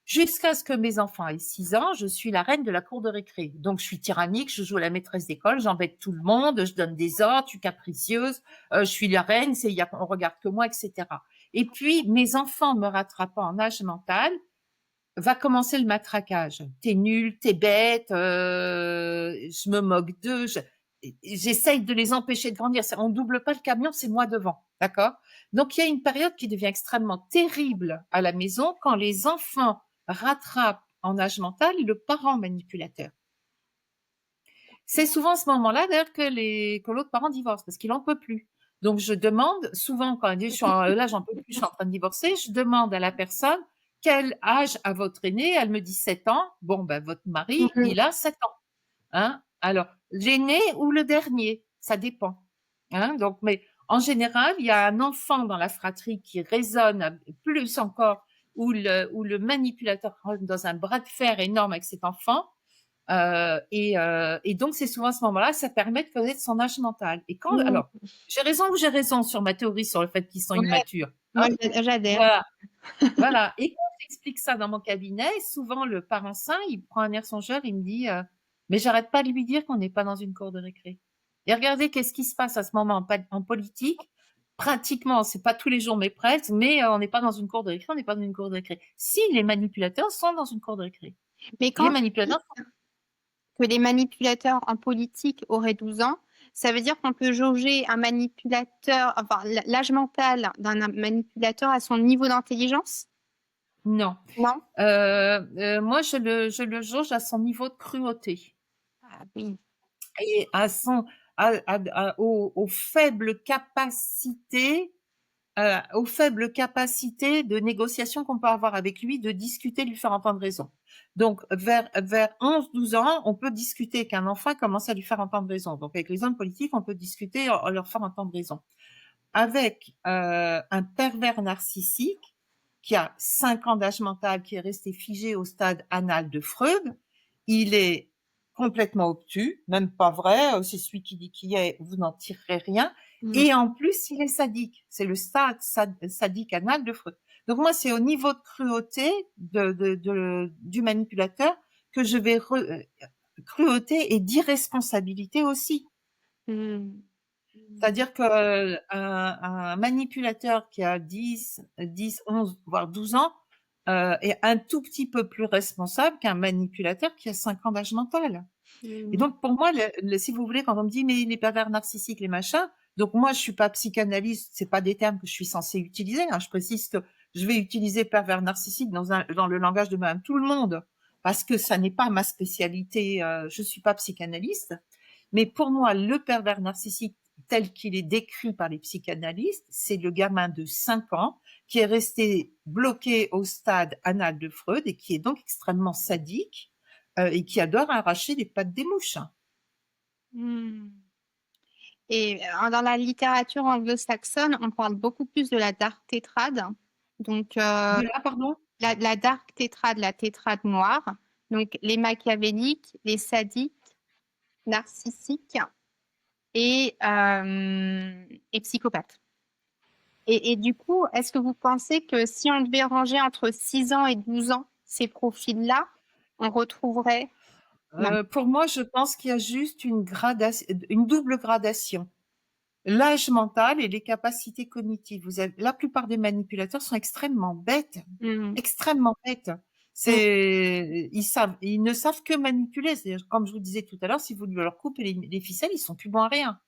Jusqu'à ce que mes enfants aient 6 ans, je suis la reine de la cour de récré. Donc, je suis tyrannique, je joue à la maîtresse d'école, j'embête tout le monde, je donne des ordres, je suis capricieuse, je suis la reine, on regarde que moi, etc. Et puis, mes enfants me rattrapant en âge mental, va commencer le matraquage. T'es nul, t'es bête, je me moque d'eux, j'essaye de les empêcher de grandir. On double pas le camion, c'est moi devant, d'accord? Donc il y a une période qui devient extrêmement terrible à la maison quand les enfants rattrapent en âge mental le parent manipulateur. C'est souvent à ce moment-là d'ailleurs que l'autre parent divorce parce qu'il en peut plus. Donc je demande souvent quand elle dit là j'en peux plus, je suis en train de divorcer, je demande à la personne quel âge a votre aîné? Elle me dit 7 ans. Bon ben votre mari, il a 7 ans. Hein? Alors l'aîné ou le dernier, ça dépend. Hein? Donc mais en général, il y a un enfant dans la fratrie qui résonne plus encore où le manipulateur rentre dans un bras de fer énorme avec cet enfant. Et donc, c'est souvent à ce moment-là, ça permet de connaître son âge mental. Et alors, j'ai raison ou j'ai raison sur ma théorie sur le fait qu'ils sont immatures? Moi, j'adhère. Voilà, voilà. Et quand j'explique ça dans mon cabinet, souvent le parent sain, il prend un air songeur, il me dit, mais j'arrête pas de lui dire qu'on n'est pas dans une cour de récré. Et regardez qu'est-ce qui se passe à ce moment en politique. Pratiquement, c'est pas tous les jours, mais presque, mais on n'est pas dans une cour de récré, on n'est pas dans une cour de récré. Si les manipulateurs sont dans une cour de récré. Mais Les quand manipulateurs que les manipulateurs en politique auraient 12 ans, ça veut dire qu'on peut jauger un manipulateur, enfin l'âge mental d'un manipulateur à son niveau d'intelligence? Non. Non? Moi, je le jauge à son niveau de cruauté Ah oui. et aux faibles capacités aux faibles capacités de négociation qu'on peut avoir avec lui, de discuter, lui faire entendre raison. Donc, vers 11-12 ans, on peut discuter qu'un enfant commence à lui faire entendre raison. Donc, avec les hommes politiques, on peut discuter, leur faire entendre raison. Avec un pervers narcissique qui a 5 ans d'âge mental, qui est resté figé au stade anal de Freud, il est complètement obtus, même pas vrai, c'est celui qui dit qui est, vous n'en tirerez rien, et en plus, il est sadique. C'est le stade sadique anal de Freud. Donc moi, c'est au niveau de cruauté du manipulateur que je vais cruauté et d'irresponsabilité aussi. C'est-à-dire qu'un manipulateur qui a 10, 11, voire 12 ans est un tout petit peu plus responsable qu'un manipulateur qui a 5 ans d'âge mental. Et donc, pour moi, si vous voulez, quand on me dit, mais les pervers narcissiques, les machins, donc moi, je suis pas psychanalyste, c'est pas des termes que je suis censée utiliser, hein. Je précise que je vais utiliser pervers narcissique dans le langage de madame tout le monde, parce que ça n'est pas ma spécialité, je suis pas psychanalyste. Mais pour moi, le pervers narcissique tel qu'il est décrit par les psychanalystes, c'est le gamin de 5 ans qui est resté bloqué au stade anal de Freud et qui est donc extrêmement sadique et qui adore arracher les pattes des mouches. Et dans la littérature anglo-saxonne, on parle beaucoup plus de la dark tétrade. Donc, De là, pardon? la dark tétrade, la tétrade noire. Donc, les machiavéliques, les sadiques, narcissiques et psychopathes. Et du coup, est-ce que vous pensez que si on devait ranger entre 6 ans et 12 ans ces profils-là, on retrouverait... Pour moi, je pense qu'il y a juste une double gradation. L'âge mental et les capacités cognitives. La plupart des manipulateurs sont extrêmement bêtes, extrêmement bêtes. Ils ne savent que manipuler. C'est-à-dire, comme je vous disais tout à l'heure, si vous leur coupez les ficelles, ils sont plus bons à rien.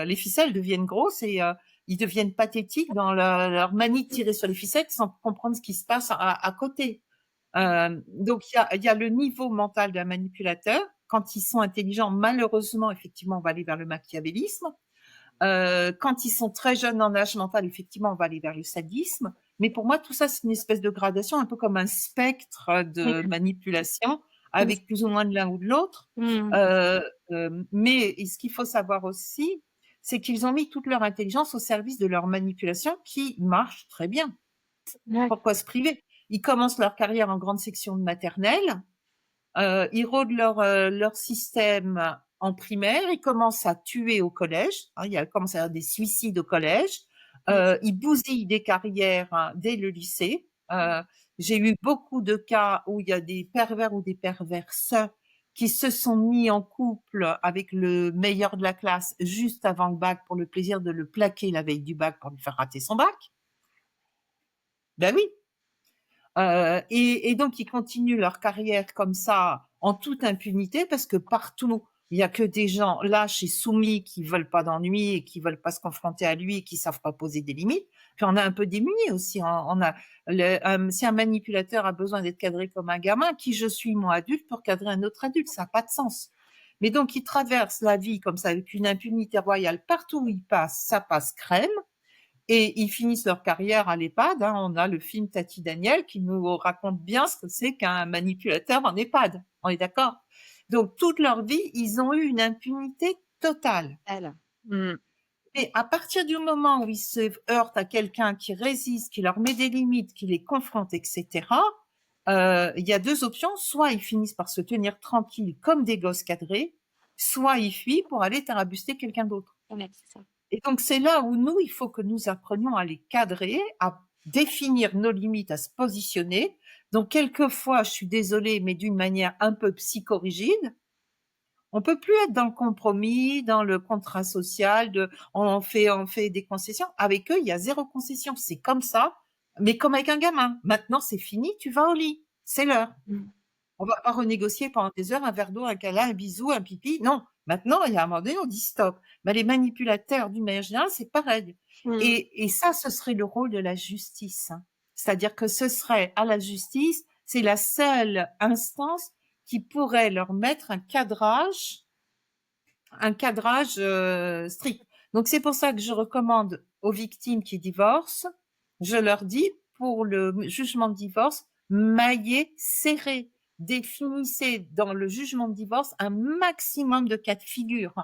Les ficelles deviennent grosses et ils deviennent pathétiques dans leur manie de tirer sur les ficelles sans comprendre ce qui se passe à côté. Donc il y a le niveau mental d'un manipulateur. Quand ils sont intelligents, malheureusement, effectivement, on va aller vers le machiavélisme. Quand ils sont très jeunes en âge mental, effectivement, on va aller vers le sadisme. Mais pour moi, tout ça, c'est une espèce de gradation, un peu comme un spectre de manipulation, avec plus ou moins de l'un ou de l'autre. Mais ce qu'il faut savoir aussi, c'est qu'ils ont mis toute leur intelligence au service de leur manipulation qui marche très bien. Pourquoi se priver? Ils commencent leur carrière en grande section de maternelle, ils rôdent leur système en primaire, ils commencent à tuer au collège, hein, il commence à y avoir des suicides au collège, ils bousillent des carrières dès le lycée. J'ai eu beaucoup de cas où il y a des pervers ou des perverses qui se sont mis en couple avec le meilleur de la classe juste avant le bac pour le plaisir de le plaquer la veille du bac pour lui faire rater son bac. Ben oui. Et donc, ils continuent leur carrière comme ça, en toute impunité, parce que partout, il y a que des gens lâches et soumis qui veulent pas d'ennui et qui veulent pas se confronter à lui et qui savent pas poser des limites. Puis on a un peu démunis aussi. Si un manipulateur a besoin d'être cadré comme un gamin, qui je suis, moi, adulte, pour cadrer un autre adulte, ça n'a pas de sens. Mais donc, ils traversent la vie comme ça, avec une impunité royale. Partout où ils passent, ça passe crème. Et ils finissent leur carrière à l'EHPAD. Hein. On a le film Tati Daniel qui nous raconte bien ce que c'est qu'un manipulateur en EHPAD. On est d'accord? Donc, toute leur vie, ils ont eu une impunité totale. Et à partir du moment où ils se heurtent à quelqu'un qui résiste, qui leur met des limites, qui les confronte, etc., il y a 2 options. Soit ils finissent par se tenir tranquilles comme des gosses cadrés, soit ils fuient pour aller tarabuster quelqu'un d'autre. C'est ça. Et donc, c'est là où nous, il faut que nous apprenions à les cadrer, à définir nos limites, à se positionner. Donc, quelquefois, je suis désolée, mais d'une manière un peu psychorigide, on peut plus être dans le compromis, dans le contrat social, on fait des concessions. Avec eux, il y a 0 concession. C'est comme ça, mais comme avec un gamin. Maintenant, c'est fini, tu vas au lit. C'est l'heure. On va pas renégocier pendant des heures un verre d'eau, un câlin, un bisou, un pipi. Non. Maintenant, il y a un moment donné, on dit stop. Ben, les manipulateurs, d'une manière générale, c'est pareil. Et ça, ce serait le rôle de la justice. Hein. C'est-à-dire que ce serait à la justice, c'est la seule instance qui pourrait leur mettre un cadrage strict. Donc, c'est pour ça que je recommande aux victimes qui divorcent, je leur dis, pour le jugement de divorce, maillez serré. Définissez dans le jugement de divorce un maximum de cas de figure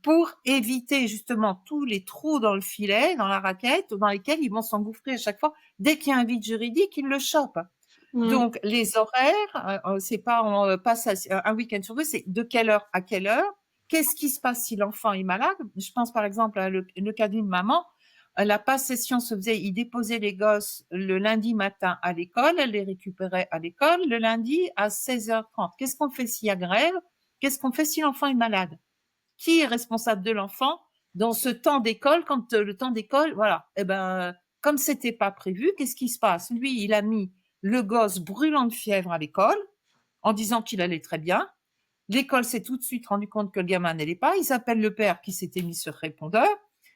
pour éviter justement tous les trous dans le filet, dans la raquette, dans lesquels ils vont s'engouffrer à chaque fois. Dès qu'il y a un vide juridique, ils le chopent. Donc, les horaires, c'est pas on passe un week-end sur deux, c'est de quelle heure à quelle heure. Qu'est-ce qui se passe si l'enfant est malade? Je pense par exemple à le cas d'une maman. La passation se faisait, il déposait les gosses le lundi matin à l'école, elle les récupérait à l'école le lundi à 16h30. Qu'est-ce qu'on fait s'il y a grève? Qu'est-ce qu'on fait si l'enfant est malade? Qui est responsable de l'enfant dans ce temps d'école, quand le temps d'école, voilà. Eh ben, comme c'était pas prévu, qu'est-ce qui se passe? Lui, il a mis le gosse brûlant de fièvre à l'école, en disant qu'il allait très bien. L'école s'est tout de suite rendu compte que le gamin n'allait pas. Ils appellent le père qui s'était mis sur répondeur.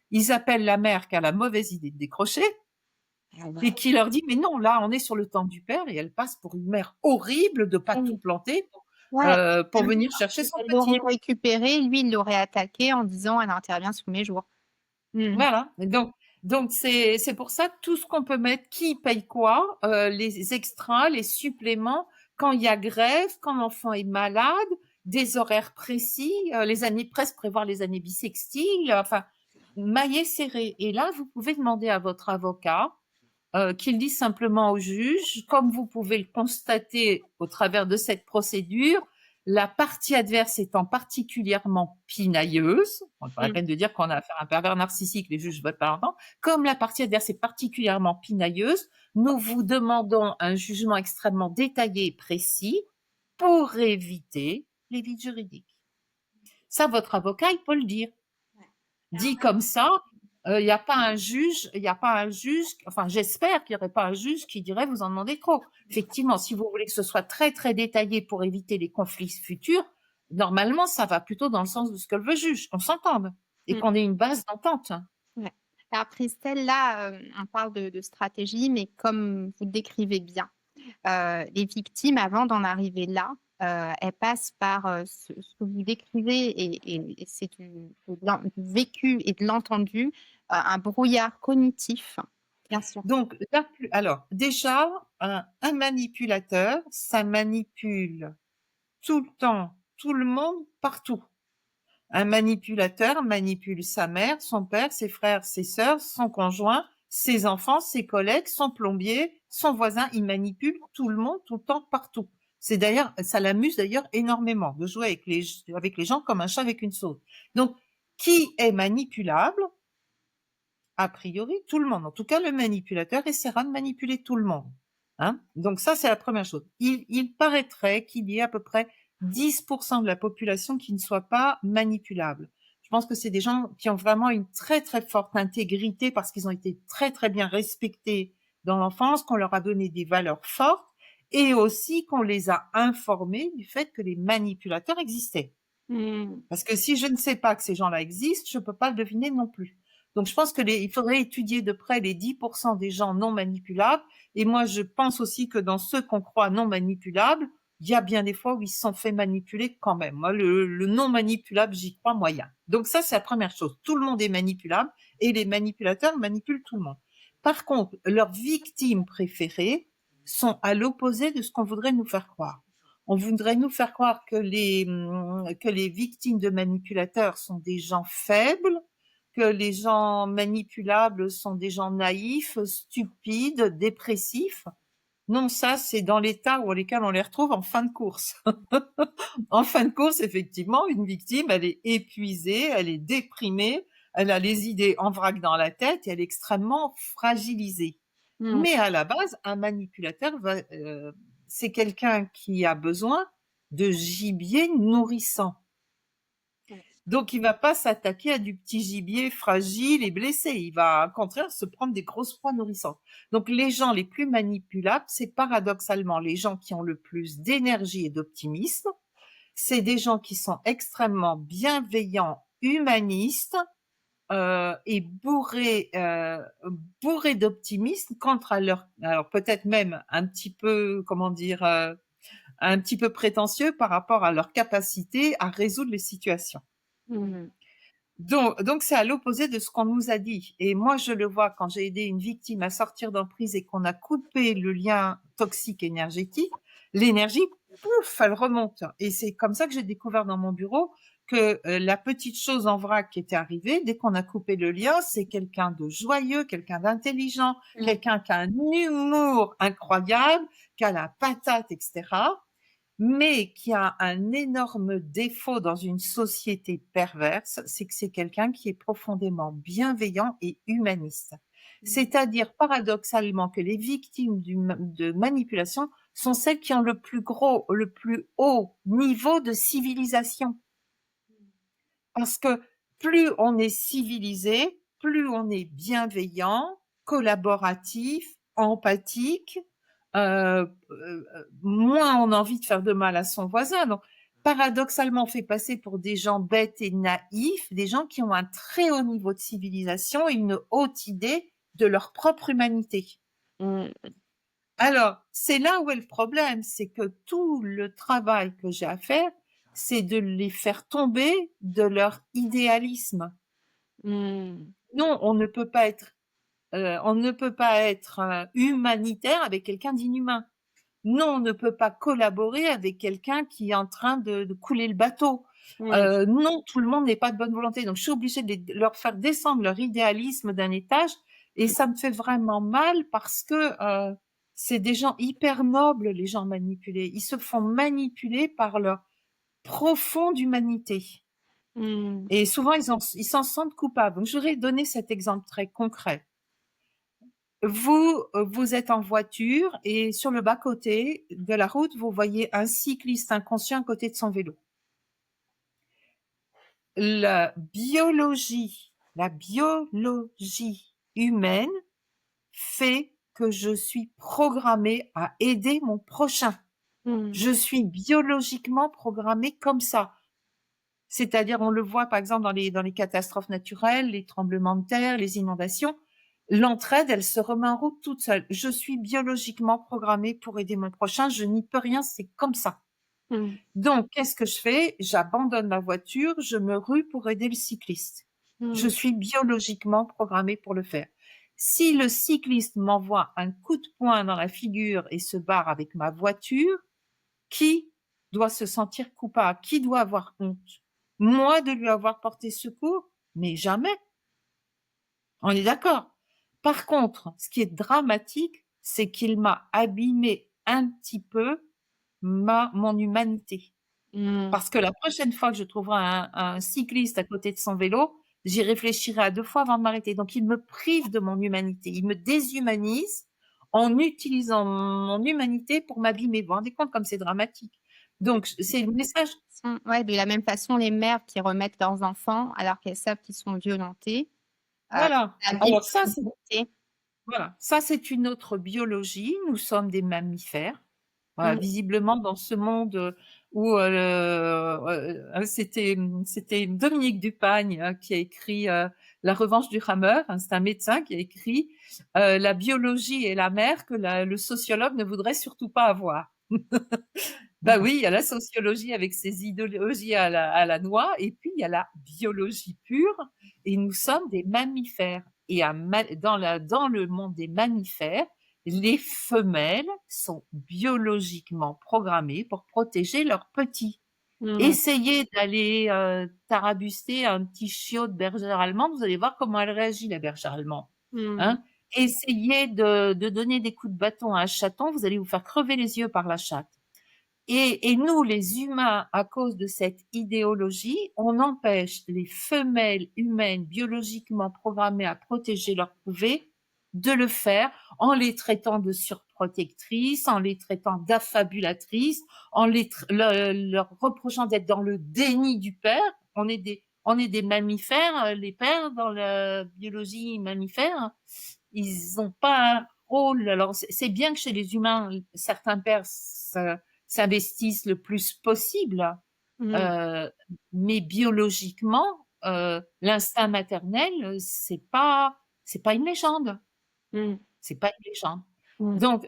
Ils appellent la mère qui a la mauvaise idée de décrocher et qui leur dit, mais non, là, on est sur le temps du père, et elle passe pour une mère horrible de pas tout planter Ouais. pour venir chercher son Elle petit. l'aurait récupéré, lui, il l'aurait attaqué en disant elle intervient sous mes jours. Voilà. Donc c'est pour ça tout ce qu'on peut mettre, qui paye quoi, les extras, les suppléments, quand il y a grève, quand l'enfant est malade, des horaires précis, les années presque prévoir les années bissextiles, enfin maillet serré. Et là, vous pouvez demander à votre avocat qu'il dise simplement au juge, comme vous pouvez le constater au travers de cette procédure, la partie adverse étant particulièrement pinailleuse, on pas la peine de dire qu'on a affaire à un pervers narcissique, les juges votent pas longtemps, comme la partie adverse est particulièrement pinailleuse, nous vous demandons un jugement extrêmement détaillé et précis pour éviter les vides juridiques. Ça, votre avocat, il peut le dire. Dit comme ça, il n'y a pas un juge, enfin j'espère qu'il n'y aurait pas un juge qui dirait vous en demandez trop. Effectivement, si vous voulez que ce soit très très détaillé pour éviter les conflits futurs, normalement ça va plutôt dans le sens de ce que veut le juge, qu'on s'entende et qu'on ait une base d'entente. Ouais. Alors Christelle, là, on parle de stratégie, mais comme vous le décrivez bien, les victimes, avant d'en arriver là, elles passent par ce que vous décrivez, et c'est du vécu et de l'entendu, un brouillard cognitif, bien sûr. Donc, alors déjà, un manipulateur, ça manipule tout le temps, tout le monde, partout. Un manipulateur manipule sa mère, son père, ses frères, ses sœurs, son conjoint, ses enfants, ses collègues, son plombier, son voisin. Il manipule tout le monde, tout le temps, partout. C'est d'ailleurs, ça l'amuse d'ailleurs énormément de jouer avec les gens comme un chat avec une sauce. Donc, qui est manipulable? A priori, tout le monde. En tout cas, le manipulateur essaiera de manipuler tout le monde. Hein? Donc ça, c'est la première chose. Il paraîtrait qu'il y ait à peu près 10% de la population qui ne soit pas manipulable. Je pense que c'est des gens qui ont vraiment une très très forte intégrité parce qu'ils ont été très très bien respectés dans l'enfance, qu'on leur a donné des valeurs fortes et aussi qu'on les a informés du fait que les manipulateurs existaient. Parce que si je ne sais pas que ces gens-là existent, je ne peux pas le deviner non plus. Donc je pense il faudrait étudier de près les 10% des gens non manipulables. Et moi, je pense aussi que dans ceux qu'on croit non manipulables, il y a bien des fois où ils se sont fait manipuler quand même. Moi, le non manipulable, j'y crois moyen. Donc ça, c'est la première chose. Tout le monde est manipulable et les manipulateurs manipulent tout le monde. Par contre, leurs victimes préférées sont à l'opposé de ce qu'on voudrait nous faire croire. On voudrait nous faire croire que les victimes de manipulateurs sont des gens faibles, que les gens manipulables sont des gens naïfs, stupides, dépressifs. Non, ça, c'est dans l'état où lesquels on les retrouve en fin de course. En fin de course, effectivement, une victime, elle est épuisée, elle est déprimée, elle a les idées en vrac dans la tête et elle est extrêmement fragilisée. Mais à la base, un manipulateur c'est quelqu'un qui a besoin de gibier nourrissant. Donc, il va pas s'attaquer à du petit gibier fragile et blessé. Il va, au contraire, se prendre des grosses proies nourrissantes. Donc, les gens les plus manipulables, c'est paradoxalement les gens qui ont le plus d'énergie et d'optimisme. C'est des gens qui sont extrêmement bienveillants, humanistes, et bourrés d'optimisme quant à alors peut-être même un petit peu, comment dire, un petit peu prétentieux par rapport à leur capacité à résoudre les situations. Donc c'est à l'opposé de ce qu'on nous a dit. Et moi, je le vois quand j'ai aidé une victime à sortir d'emprise et qu'on a coupé le lien toxique énergétique, l'énergie, pouf, elle remonte. Et c'est comme ça que j'ai découvert dans mon bureau que la petite chose en vrac qui était arrivée, dès qu'on a coupé le lien, c'est quelqu'un de joyeux, quelqu'un d'intelligent, Mm. quelqu'un qui a un humour incroyable, qui a la patate, etc., mais qui a un énorme défaut dans une société perverse, c'est que c'est quelqu'un qui est profondément bienveillant et humaniste. C'est-à-dire, paradoxalement, que les victimes de manipulation sont celles qui ont le plus haut niveau de civilisation. Parce que plus on est civilisé, plus on est bienveillant, collaboratif, empathique, moins on a envie de faire de mal à son voisin. Donc, paradoxalement, on fait passer pour des gens bêtes et naïfs, des gens qui ont un très haut niveau de civilisation et une haute idée de leur propre humanité. Mm. Alors, c'est là où est le problème, c'est que tout le travail que j'ai à faire, c'est de les faire tomber de leur idéalisme. Mm. Non, on ne peut pas être, humanitaire avec quelqu'un d'inhumain. Non, on ne peut pas collaborer avec quelqu'un qui est en train de couler le bateau. Mm. Non, tout le monde n'est pas de bonne volonté. Donc, je suis obligée de leur faire descendre leur idéalisme d'un étage, et ça me fait vraiment mal parce que c'est des gens hyper nobles, les gens manipulés. Ils se font manipuler par leur profonde humanité. Mm. Et souvent, ils s'en sentent coupables. Donc, je voudrais donner cet exemple très concret. Vous êtes en voiture et sur le bas-côté de la route, vous voyez un cycliste inconscient à côté de son vélo. La biologie humaine fait que je suis programmée à aider mon prochain. Mm. Je suis biologiquement programmée comme ça. C'est-à-dire, on le voit par exemple dans les catastrophes naturelles, les tremblements de terre, les inondations. L'entraide, elle se remet en route toute seule. Je suis biologiquement programmée pour aider mon prochain. Je n'y peux rien, c'est comme ça. Mm. Donc, qu'est-ce que je fais? J'abandonne ma voiture, je me rue pour aider le cycliste. Je Mm. suis biologiquement programmée pour le faire. Si le cycliste m'envoie un coup de poing dans la figure et se barre avec ma voiture, qui doit se sentir coupable? Qui doit avoir honte? Moi de lui avoir porté secours? Mais jamais. On est d'accord. Par contre, ce qui est dramatique, c'est qu'il m'a abîmé un petit peu mon humanité. Mm. Parce que la prochaine fois que je trouverai un cycliste à côté de son vélo, j'y réfléchirai à 2 fois avant de m'arrêter. Donc, il me prive de mon humanité. Il me déshumanise en utilisant mon humanité pour m'abîmer. Vous vous rendez compte comme c'est dramatique? Donc, c'est le message. Ouais, de la même façon, les mères qui remettent leurs enfants alors qu'elles savent qu'ils sont violentés, Voilà. abîment Alors ça, leur c'est dignité. Voilà, ça c'est une autre biologie. Nous sommes des mammifères. Voilà, Mm. visiblement dans ce monde où c'était Dominique Dupagne qui a écrit La revanche du rameur. Hein, c'est un médecin qui a écrit La biologie est la mère que le sociologue ne voudrait surtout pas avoir. Bah oui, il y a la sociologie avec ses idéologies à la noix, et puis il y a la biologie pure, et nous sommes des mammifères. Et dans le monde des mammifères, les femelles sont biologiquement programmées pour protéger leurs petits. Mm. Essayez d'aller tarabuster un petit chiot de bergère allemande, vous allez voir comment elle réagit, la bergère allemande. Mm. Hein? Essayez de donner des coups de bâton à un chaton, vous allez vous faire crever les yeux par la chatte. Et nous, les humains, à cause de cette idéologie, on empêche les femelles humaines biologiquement programmées à protéger leur couvée de le faire en les traitant de surprotectrices, en les traitant d'affabulatrices, leur reprochant d'être dans le déni du père. On est des mammifères, les pères dans la biologie mammifère, ils n'ont pas un rôle. Alors c'est bien que chez les humains, certains pères s'investissent le plus possible, Mm. euh, mais biologiquement, l'instinct maternel, c'est pas une légende. Mm. C'est pas une légende. Mm. Donc,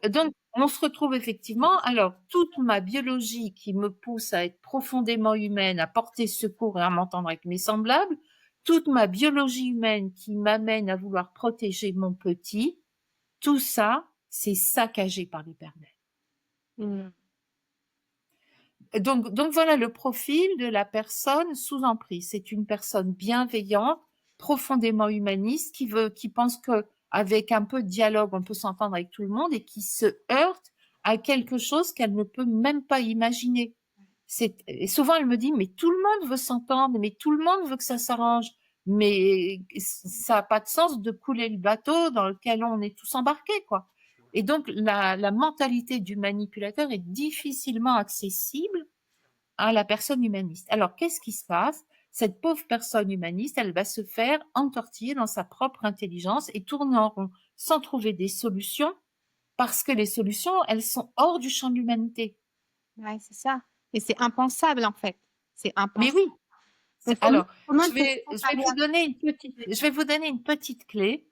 on se retrouve effectivement, alors, toute ma biologie qui me pousse à être profondément humaine, à porter secours et à m'entendre avec mes semblables, toute ma biologie humaine qui m'amène à vouloir protéger mon petit, tout ça, c'est saccagé par l'hypernet. Mmh. Donc voilà le profil de la personne sous emprise. C'est une personne bienveillante, profondément humaniste, qui pense que avec un peu de dialogue, on peut s'entendre avec tout le monde et qui se heurte à quelque chose qu'elle ne peut même pas imaginer. Et souvent elle me dit, mais tout le monde veut s'entendre, mais tout le monde veut que ça s'arrange, mais ça n'a pas de sens de couler le bateau dans lequel on est tous embarqués, quoi. Et donc la mentalité du manipulateur est difficilement accessible à la personne humaniste. Alors qu'est-ce qui se passe? Cette pauvre personne humaniste, elle va se faire entortiller dans sa propre intelligence et tourner en rond sans trouver des solutions, parce que les solutions, elles sont hors du champ de l'humanité. Ouais, c'est ça. Et c'est impensable, en fait. C'est Mais impensable. oui. Donc, Alors, comment je il faut se vais préparer vous donner je vais vous donner une petite clé.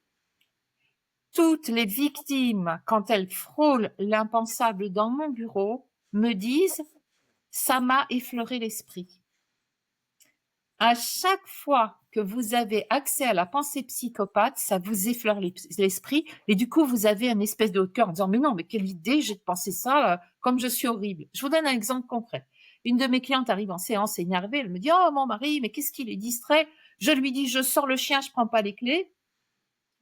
Toutes les victimes, quand elles frôlent l'impensable dans mon bureau, me disent, ça m'a effleuré l'esprit. À chaque fois que vous avez accès à la pensée psychopathe, ça vous effleure l'esprit et du coup, vous avez une espèce de haut de cœur en disant, mais non, mais quelle idée, j'ai de penser ça, comme je suis horrible. Je vous donne un exemple concret. Une de mes clientes arrive en séance énervée, elle me dit, oh, mon mari, mais qu'est-ce qu'il est distrait? Je lui dis, je sors le chien, je prends pas les clés.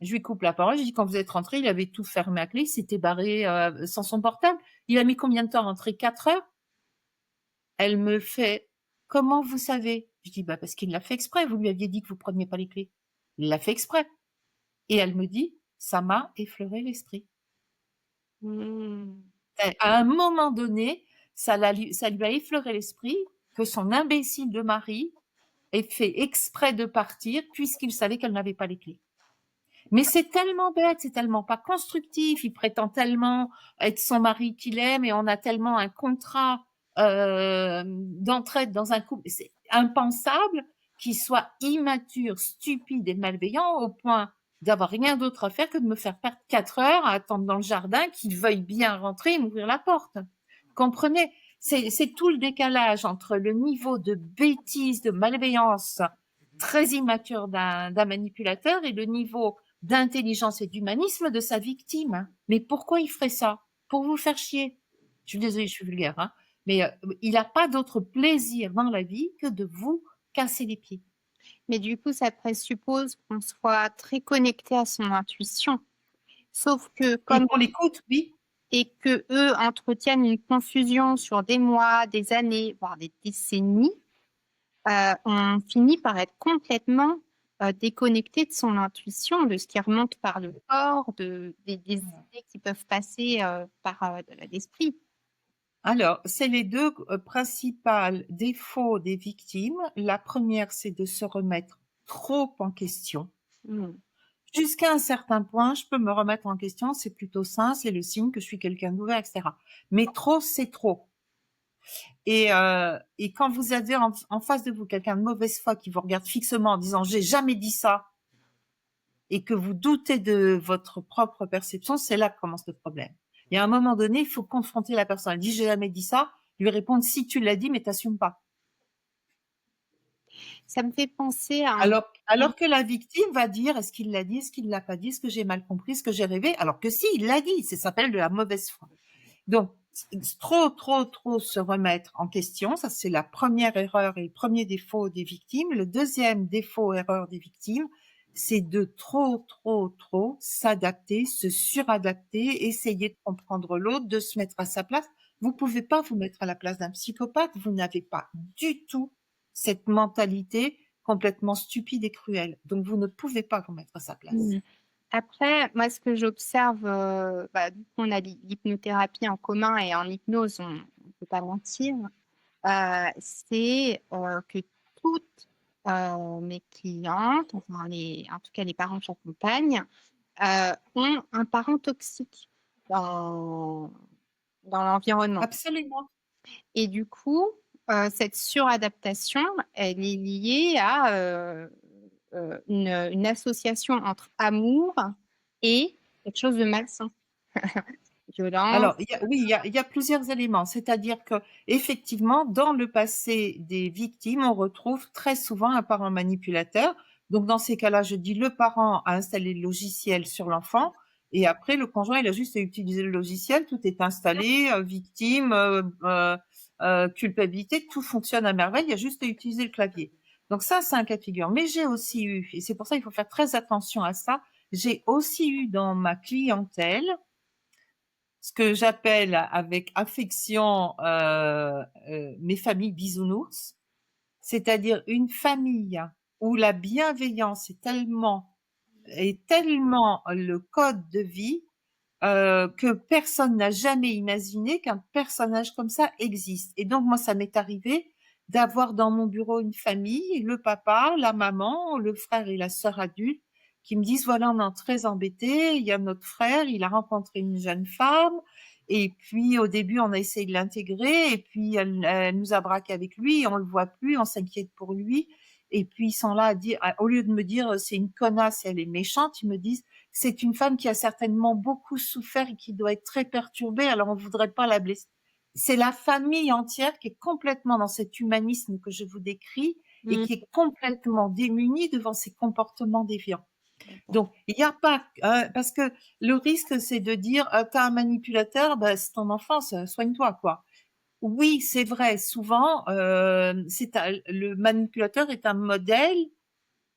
Je lui coupe la parole, je dis, quand vous êtes rentré, il avait tout fermé à clé, il s'était barré sans son portable. Il a mis combien de temps à rentrer? 4 heures? Elle me fait, comment vous savez? Je dis, bah, parce qu'il l'a fait exprès. Vous lui aviez dit que vous preniez pas les clés. Il l'a fait exprès. Et elle me dit, ça m'a effleuré l'esprit. Mmh. À un moment donné, ça lui a effleuré l'esprit que son imbécile de mari ait fait exprès de partir puisqu'il savait qu'elle n'avait pas les clés. Mais c'est tellement bête, c'est tellement pas constructif. Il prétend tellement être son mari qu'il aime et on a tellement un contrat d'entraide dans un couple. C'est impensable qu'il soit immature, stupide et malveillant au point d'avoir rien d'autre à faire que de me faire perdre 4 heures à attendre dans le jardin qu'il veuille bien rentrer et m'ouvrir la porte. Comprenez? C'est tout le décalage entre le niveau de bêtise, de malveillance très immature d'un manipulateur et le niveau d'intelligence et d'humanisme de sa victime. Mais pourquoi il ferait ça? Pour vous faire chier. Je suis désolée, je suis vulgaire, hein, mais il n'a pas d'autre plaisir dans la vie que de vous casser les pieds. Mais du coup, ça présuppose qu'on soit très connecté à son intuition. Sauf que, Et comme qu'on l'écoute, oui. et que eux entretiennent une confusion sur des mois, des années, voire des décennies, on finit par être complètement déconnecté de son intuition, de ce qui remonte par le corps, des idées qui peuvent passer par l'esprit. Alors, c'est les deux principaux défauts des victimes. La première, c'est de se remettre trop en question. Mmh. Jusqu'à un certain point, je peux me remettre en question, c'est plutôt sain, c'est le signe que je suis quelqu'un d'ouvert, etc. Mais trop, c'est trop. Et quand vous avez en face de vous quelqu'un de mauvaise foi qui vous regarde fixement en disant « j'ai jamais dit ça », et que vous doutez de votre propre perception, c'est là que commence le problème. Et à un moment donné, il faut confronter la personne. Elle dit « j'ai jamais dit ça », lui répondre « si tu l'as dit, mais t'assumes pas ». Ça me fait penser à Alors que la victime va dire, est-ce qu'il l'a dit, est-ce qu'il l'a pas dit, est-ce que j'ai mal compris, est-ce que j'ai rêvé? Alors que si, il l'a dit, ça s'appelle de la mauvaise foi. Donc, trop se remettre en question, ça c'est la première erreur et le premier défaut des victimes. Le deuxième défaut, erreur des victimes, c'est de trop s'adapter, se suradapter, essayer de comprendre l'autre, de se mettre à sa place. Vous pouvez pas vous mettre à la place d'un psychopathe, vous n'avez pas du tout cette mentalité complètement stupide et cruelle. Donc, vous ne pouvez pas vous mettre à sa place. Mmh. Après, moi, ce que j'observe, vu qu'on a l'hypnothérapie en commun et en hypnose, on ne peut pas mentir, c'est que toutes mes clientes, enfin en tout cas les parents que j'accompagne, ont un parent toxique dans, dans l'environnement. Absolument. Et du coup, cette suradaptation, elle est liée à une association entre amour et quelque chose de malsain. Violence. Alors, il y a plusieurs éléments. C'est-à-dire que, effectivement, dans le passé des victimes, on retrouve très souvent un parent manipulateur Donc dans ces cas-là, je dis le parent a installé le logiciel sur l'enfant et après le conjoint, il a juste à utiliser le logiciel, tout est installé, victime, culpabilité, tout fonctionne à merveille, il y a juste à utiliser le clavier. Donc ça, c'est un cas de figure. Mais j'ai aussi eu, et c'est pour ça qu'il faut faire très attention à ça, j'ai aussi eu dans ma clientèle ce que j'appelle avec affection mes familles bisounours, c'est-à-dire une famille où la bienveillance est tellement le code de vie que personne n'a jamais imaginé qu'un personnage comme ça existe. Et donc moi, ça m'est arrivé d'avoir dans mon bureau une famille, le papa, la maman, le frère et la sœur adulte, qui me disent, voilà, on est très embêtés, il y a notre frère, il a rencontré une jeune femme, et puis au début, on a essayé de l'intégrer, et puis elle nous a braqué avec lui, on le voit plus, on s'inquiète pour lui, et puis ils sont là à dire, au lieu de me dire, c'est une connasse, elle est méchante, ils me disent, c'est une femme qui a certainement beaucoup souffert et qui doit être très perturbée, alors on voudrait pas la blesser. C'est la famille entière qui est complètement dans cet humanisme que je vous décris et Mmh. qui est complètement démunie devant ces comportements déviants. D'accord. Donc, il n'y a pas, parce que le risque, c'est de dire, t'as un manipulateur, bah, c'est ton enfance, soigne-toi, quoi. Oui, c'est vrai, souvent, le manipulateur est un modèle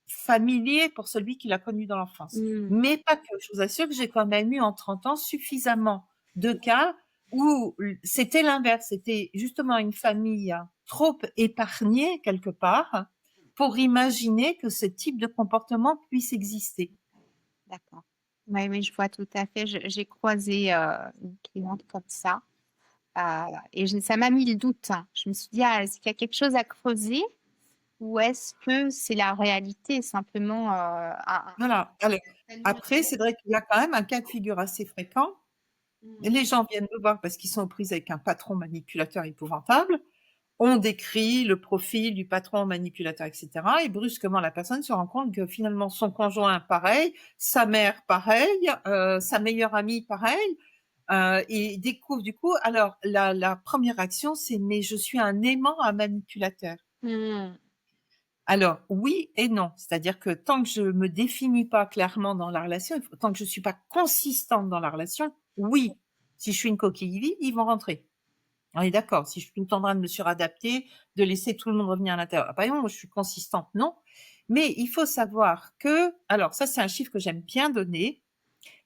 familier pour celui qui l'a connu dans l'enfance. Mmh. Mais pas que. Je vous assure que j'ai quand même eu en 30 ans suffisamment de cas où c'était l'inverse. C'était justement une famille trop épargnée quelque part pour imaginer que ce type de comportement puisse exister. D'accord. Oui, oui, je vois tout à fait. J'ai croisé une cliente comme ça. Et ça m'a mis le doute, hein. Je me suis dit, ah, est-ce qu'il y a quelque chose à creuser ou est-ce que c'est la réalité simplement Voilà. Alors, tellement après, c'est vrai qu'il y a quand même un cas de figure assez fréquent. Mm. Les gens viennent me voir parce qu'ils sont aux prises avec un patron manipulateur épouvantable. On décrit le profil du patron manipulateur, etc. Et brusquement, la personne se rend compte que finalement, son conjoint, pareil, sa mère, pareil, sa meilleure amie, pareil, et découvre du coup, alors la première action, c'est mais je suis un aimant à manipulateur. Mm. Alors oui et non, c'est-à-dire que tant que je me définis pas clairement dans la relation, tant que je suis pas consistante dans la relation, oui. Si je suis une coquille vide, ils vont rentrer. On est d'accord. Si je suis tout le temps en train de me suradapter, de laisser tout le monde revenir à l'intérieur. Ah, par exemple, moi, je suis consistante, non. Mais il faut savoir que, alors ça, c'est un chiffre que j'aime bien donner.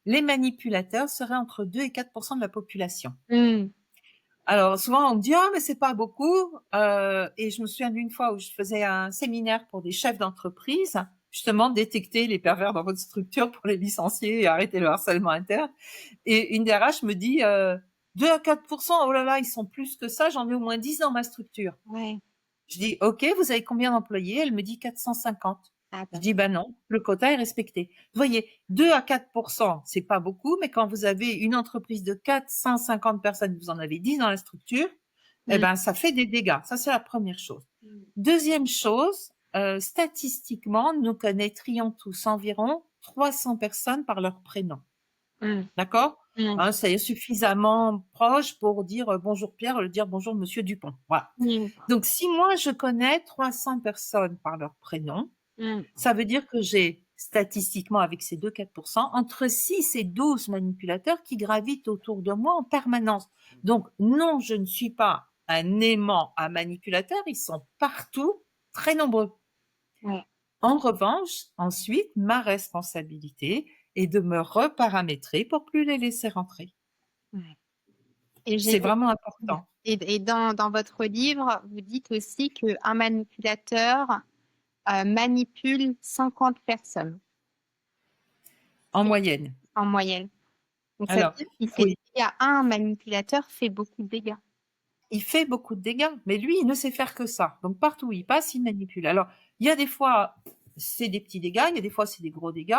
Les manipulateurs seraient entre 2 et 4% de la population. Mm. Alors souvent on me dit ah mais c'est pas beaucoup et je me souviens d'une fois où je faisais un séminaire pour des chefs d'entreprise justement détecter les pervers dans votre structure pour les licencier et arrêter le harcèlement interne et une DRH me dit 2 à 4%, oh là là ils sont plus que ça, j'en ai au moins 10 dans ma structure. Ouais. Je dis ok, vous avez combien d'employés? Elle me dit 450. Ah Je bah, dis bah non, le quota est respecté. Vous voyez, 2 à 4%, c'est pas beaucoup, mais quand vous avez une entreprise de 450 personnes, vous en avez 10 dans la structure, eh mm. ben ça fait des dégâts. Ça c'est la première chose. Mm. Deuxième chose, statistiquement, nous connaîtrions tous environ 300 personnes par leur prénom. Mm. D'accord? Mm. Hein, c'est suffisamment proche pour dire bonjour Pierre, le dire bonjour Monsieur Dupont. Voilà. Mm. Donc si moi je connais 300 personnes par leur prénom, Mm. ça veut dire que j'ai statistiquement, avec ces 2-4%, entre 6 et 12 manipulateurs qui gravitent autour de moi en permanence. Donc non, je ne suis pas un aimant à manipulateurs, ils sont partout, très nombreux. Ouais. En revanche, ensuite, ma responsabilité est de me reparamétrer pour plus les laisser rentrer. Ouais. Et C'est j'ai vraiment important. et dans votre livre, vous dites aussi qu'un manipulateur manipule 50 personnes En moyenne. en moyenne. Donc ça veut Alors, dire qu'il fait oui, des dégâts. Un manipulateur fait beaucoup de dégâts. il fait beaucoup de dégâts, mais lui, il ne sait faire que ça. Donc partout où il passe, il manipule. Alors, il y a des fois, c'est des petits dégâts, il y a des fois, c'est des gros dégâts.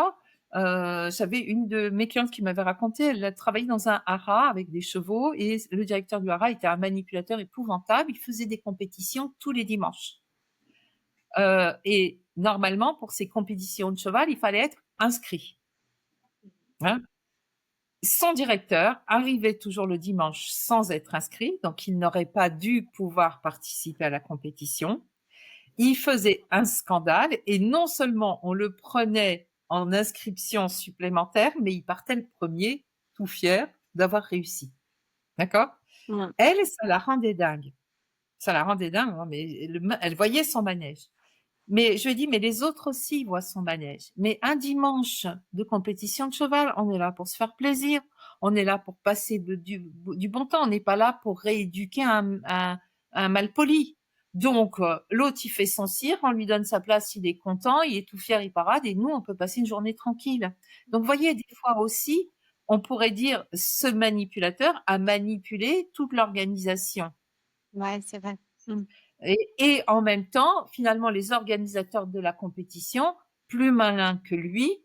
J'avais une de mes clientes qui m'avait raconté, elle a travaillé dans un haras avec des chevaux et le directeur du haras était un manipulateur épouvantable. Il faisait des compétitions tous les dimanches. Et normalement, pour ces compétitions de cheval, il fallait être inscrit. Hein. Son directeur arrivait toujours le dimanche sans être inscrit, donc il n'aurait pas dû pouvoir participer à la compétition. Il faisait un scandale et non seulement on le prenait en inscription supplémentaire, mais il partait le premier, tout fier d'avoir réussi. D'accord? Mmh. Elle, ça la rendait dingue. Ça la rendait dingue, hein, mais elle voyait son manège. Mais je lui ai dit, mais les autres aussi voient son manège. Mais un dimanche de compétition de cheval, on est là pour se faire plaisir. On est là pour passer du bon temps. On n'est pas là pour rééduquer un malpoli. Donc, l'autre, il fait son cire, on lui donne sa place, il est content, il est tout fier, il parade, et nous, on peut passer une journée tranquille. Donc, vous voyez, des fois aussi, on pourrait dire, ce manipulateur a manipulé toute l'organisation. Ouais, c'est vrai. Mmh. Et en même temps, finalement, les organisateurs de la compétition, plus malins que lui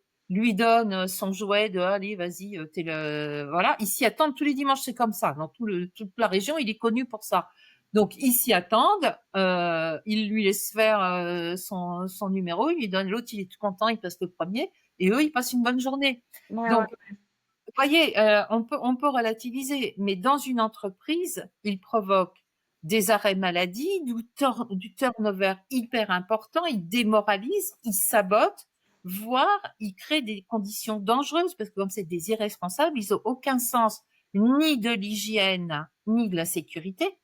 donnent son jouet de allez, vas-y, t'es le voilà. Ils s'y attendent tous les dimanches, c'est comme ça. Dans toute la région, il est connu pour ça. Donc ils s'y attendent, ils lui laissent faire son numéro, il lui donne l'autre, il est tout content, il passe le premier, et eux, ils passent une bonne journée. Ouais, ouais. Donc, vous voyez, on peut relativiser, mais dans une entreprise, il provoque des arrêts maladie, du turnover hyper important, il démoralise, il sabote, voire il crée des conditions dangereuses, parce que comme c'est des irresponsables, ils ont aucun sens ni de l'hygiène, ni de la sécurité.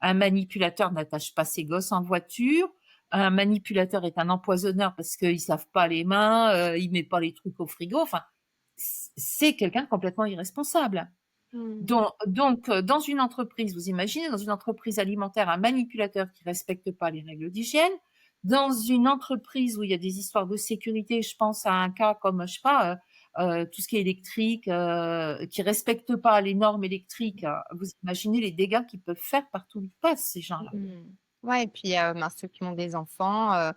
Un manipulateur n'attache pas ses gosses en voiture. Un manipulateur est un empoisonneur parce qu'il savent pas les mains, il met pas les trucs au frigo. Enfin, c'est quelqu'un de complètement irresponsable. Mmh. Donc, dans une entreprise, vous imaginez, dans une entreprise alimentaire, un manipulateur qui respecte pas les règles d'hygiène. Dans une entreprise où il y a des histoires de sécurité, je pense à un cas comme, je sais pas, tout ce qui est électrique, qui respecte pas les normes électriques. Vous imaginez les dégâts qu'ils peuvent faire partout où ils passent, ces gens-là. Mmh. Ouais, et puis, ben, ceux qui ont des enfants,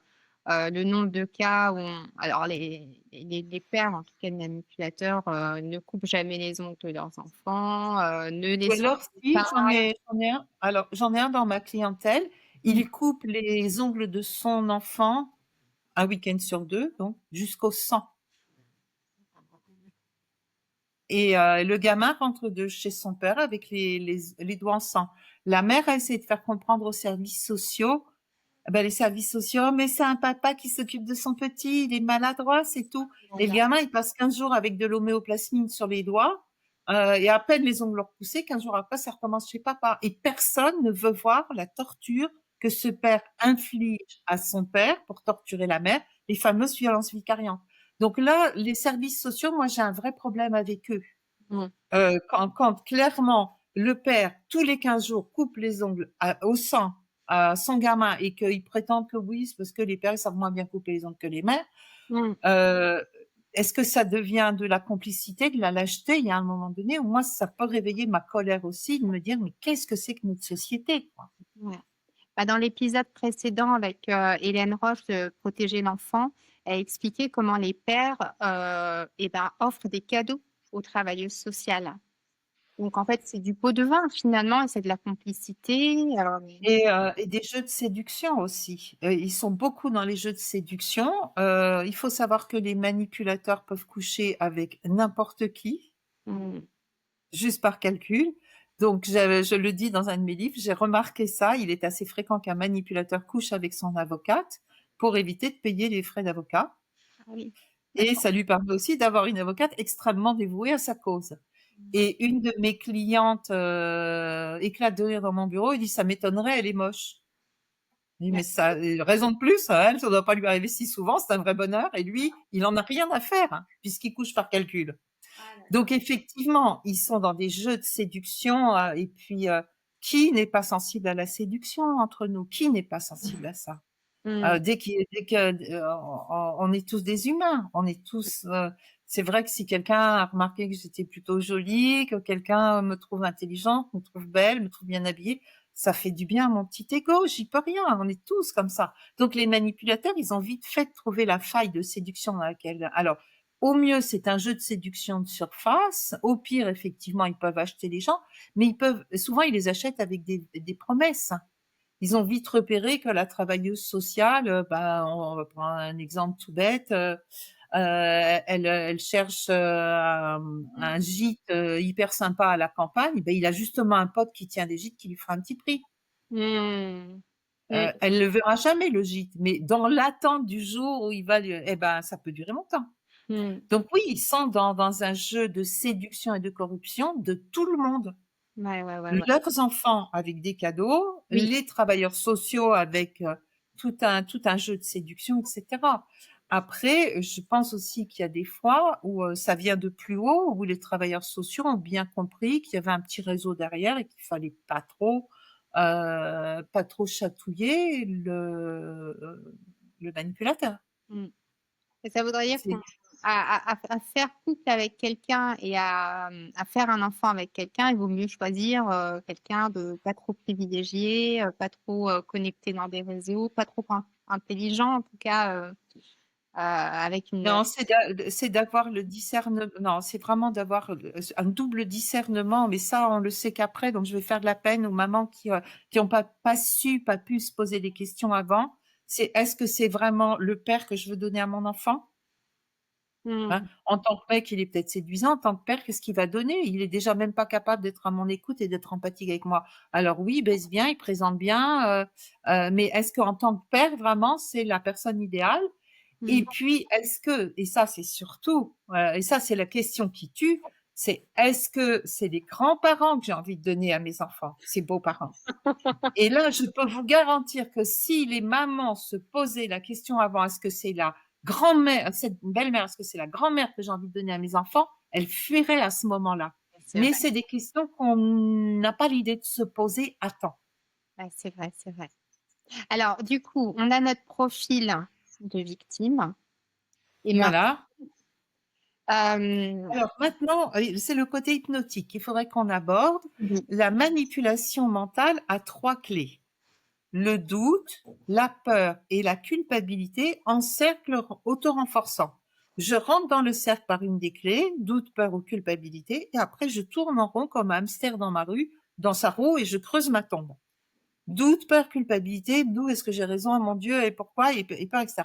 le nombre de cas où alors les pères, en tout cas, de manipulateurs, ne coupent jamais les ongles de leurs enfants, ne Ou les alors surveillent si, pas. j'en ai un. Alors, j'en ai un dans ma clientèle. Mmh. Il coupe les ongles de son enfant un week-end sur 2, donc jusqu'au sang. Et le gamin rentre de chez son père avec les doigts en sang. La mère a essayé de faire comprendre aux services sociaux. Eh ben, les services sociaux, oh, mais c'est un papa qui s'occupe de son petit, il est maladroit, c'est tout. Et le gamin, il passe 15 jours avec de l'homéoplasmine sur les doigts, et à peine les ongles repoussés, 15 jours après, ça recommence chez papa. Et personne ne veut voir la torture que ce père inflige à son père pour torturer la mère, les fameuses violences vicariantes. Donc là, les services sociaux, moi, j'ai un vrai problème avec eux. Mmh. Quand clairement le père, tous les 15 jours, coupe les ongles au sang à son gamin et qu'il prétend que oui, c'est parce que les pères ils savent moins bien couper les ongles que les mères, Mmh. euh, est-ce que ça devient de la complicité, de la lâcheté? Il y a un moment donné où moi, ça peut réveiller ma colère aussi, de me dire, mais qu'est-ce que c'est que notre société, quoi? Ouais. Bah, dans l'épisode précédent avec, Hélène Roche de Protéger l'enfant, elle expliquait comment les pères, et ben, offrent des cadeaux aux travailleuses sociales. Donc en fait, c'est du pot de vin finalement et c'est de la complicité, Et des jeux de séduction aussi. Ils sont beaucoup dans les jeux de séduction. Il faut savoir que les manipulateurs peuvent coucher avec n'importe qui, mmh, juste par calcul. Donc, je le dis dans un de mes livres, j'ai remarqué ça. Il est assez fréquent qu'un manipulateur couche avec son avocate pour éviter de payer les frais d'avocat. ah oui, Et d'accord. ça lui permet aussi d'avoir une avocate extrêmement dévouée à sa cause. Mmh. Et une de mes clientes éclate de rire dans mon bureau. Elle dit, ça m'étonnerait, elle est moche. Je dis, mais ça, raison de plus, hein, elle, ça ne doit pas lui arriver si souvent, c'est un vrai bonheur. Et lui, il en a rien à faire, hein, puisqu'il couche par calcul. Ah Donc d'accord. effectivement, ils sont dans des jeux de séduction, et puis, qui n'est pas sensible à la séduction entre nous? Qui n'est pas sensible à ça? Mmh. Dès que, on est tous des humains, on est tous, c'est vrai que si quelqu'un a remarqué que j'étais plutôt jolie, que quelqu'un me trouve intelligente, me trouve belle, me trouve bien habillée, ça fait du bien à mon petit ego, j'y peux rien, on est tous comme ça. Donc les manipulateurs, ils ont vite fait de trouver la faille de séduction dans laquelle alors, au mieux, c'est un jeu de séduction de surface, au pire, effectivement, ils peuvent acheter les gens, mais souvent, ils les achètent avec des promesses. Ils ont vite repéré que la travailleuse sociale, bah, on va prendre un exemple tout bête, elle cherche, un gîte, hyper sympa à la campagne, ben, il a justement un pote qui tient des gîtes qui lui fera un petit prix. Mmh. Mmh. Elle le verra jamais le gîte, mais dans l'attente du jour où il va lui eh ben, ça peut durer longtemps. Mmh. Donc oui, ils sont dans un jeu de séduction et de corruption de tout le monde. Ouais, ouais, ouais, ouais. Leurs enfants avec des cadeaux, Oui. les travailleurs sociaux avec, tout un jeu de séduction et cetera. Après, je pense aussi qu'il y a des fois où, ça vient de plus haut, où les travailleurs sociaux ont bien compris qu'il y avait un petit réseau derrière et qu'il fallait pas trop chatouiller le manipulateur. Mmh. Et ça voudrait dire C'est à faire couple avec quelqu'un et à faire un enfant avec quelqu'un, il vaut mieux choisir quelqu'un de pas trop privilégié, pas trop connecté dans des réseaux, pas trop intelligent en tout cas, avec une. Non, c'est d'avoir le discernement. Non, c'est vraiment d'avoir un double discernement, mais ça, on le sait qu'après. Donc, je vais faire de la peine aux mamans qui ont pas pu se poser des questions avant. C'est est-ce que c'est vraiment le père que je veux donner à mon enfant? Hein? Mmh. En tant que mec, il est peut-être séduisant. En tant que père, qu'est-ce qu'il va donner? Il est déjà même pas capable d'être à mon écoute et d'être empathique avec moi. Alors oui, il baise bien, il présente bien, mais est-ce qu'en tant que père, vraiment, c'est la personne idéale? Et Mmh. puis, est-ce que, et ça c'est surtout, et ça c'est la question qui tue, c'est est-ce que c'est les grands-parents que j'ai envie de donner à mes enfants, ces beaux-parents? Et là, je peux vous garantir que si les mamans se posaient la question avant, est-ce que c'est la grand-mère, cette belle-mère, est-ce que c'est la grand-mère que j'ai envie de donner à mes enfants, elles fuiraient à ce moment-là. C'est Mais vrai. c'est des questions qu'on n'a pas l'idée de se poser à temps. Ouais, c'est vrai, c'est vrai. Alors, du coup, on a notre profil de victime. Et maintenant, Voilà. euh, Alors maintenant, c'est le côté hypnotique qu'il faudrait qu'on aborde. oui. La manipulation mentale a 3 clés. Le doute, la peur et la culpabilité en cercle auto-renforçant. Je rentre dans le cercle par une des clés, doute, peur ou culpabilité, et après je tourne en rond comme un hamster dans sa roue, et je creuse ma tombe. Doute, peur, culpabilité, d'où est-ce que j'ai raison, mon Dieu, et pourquoi, et peur, etc.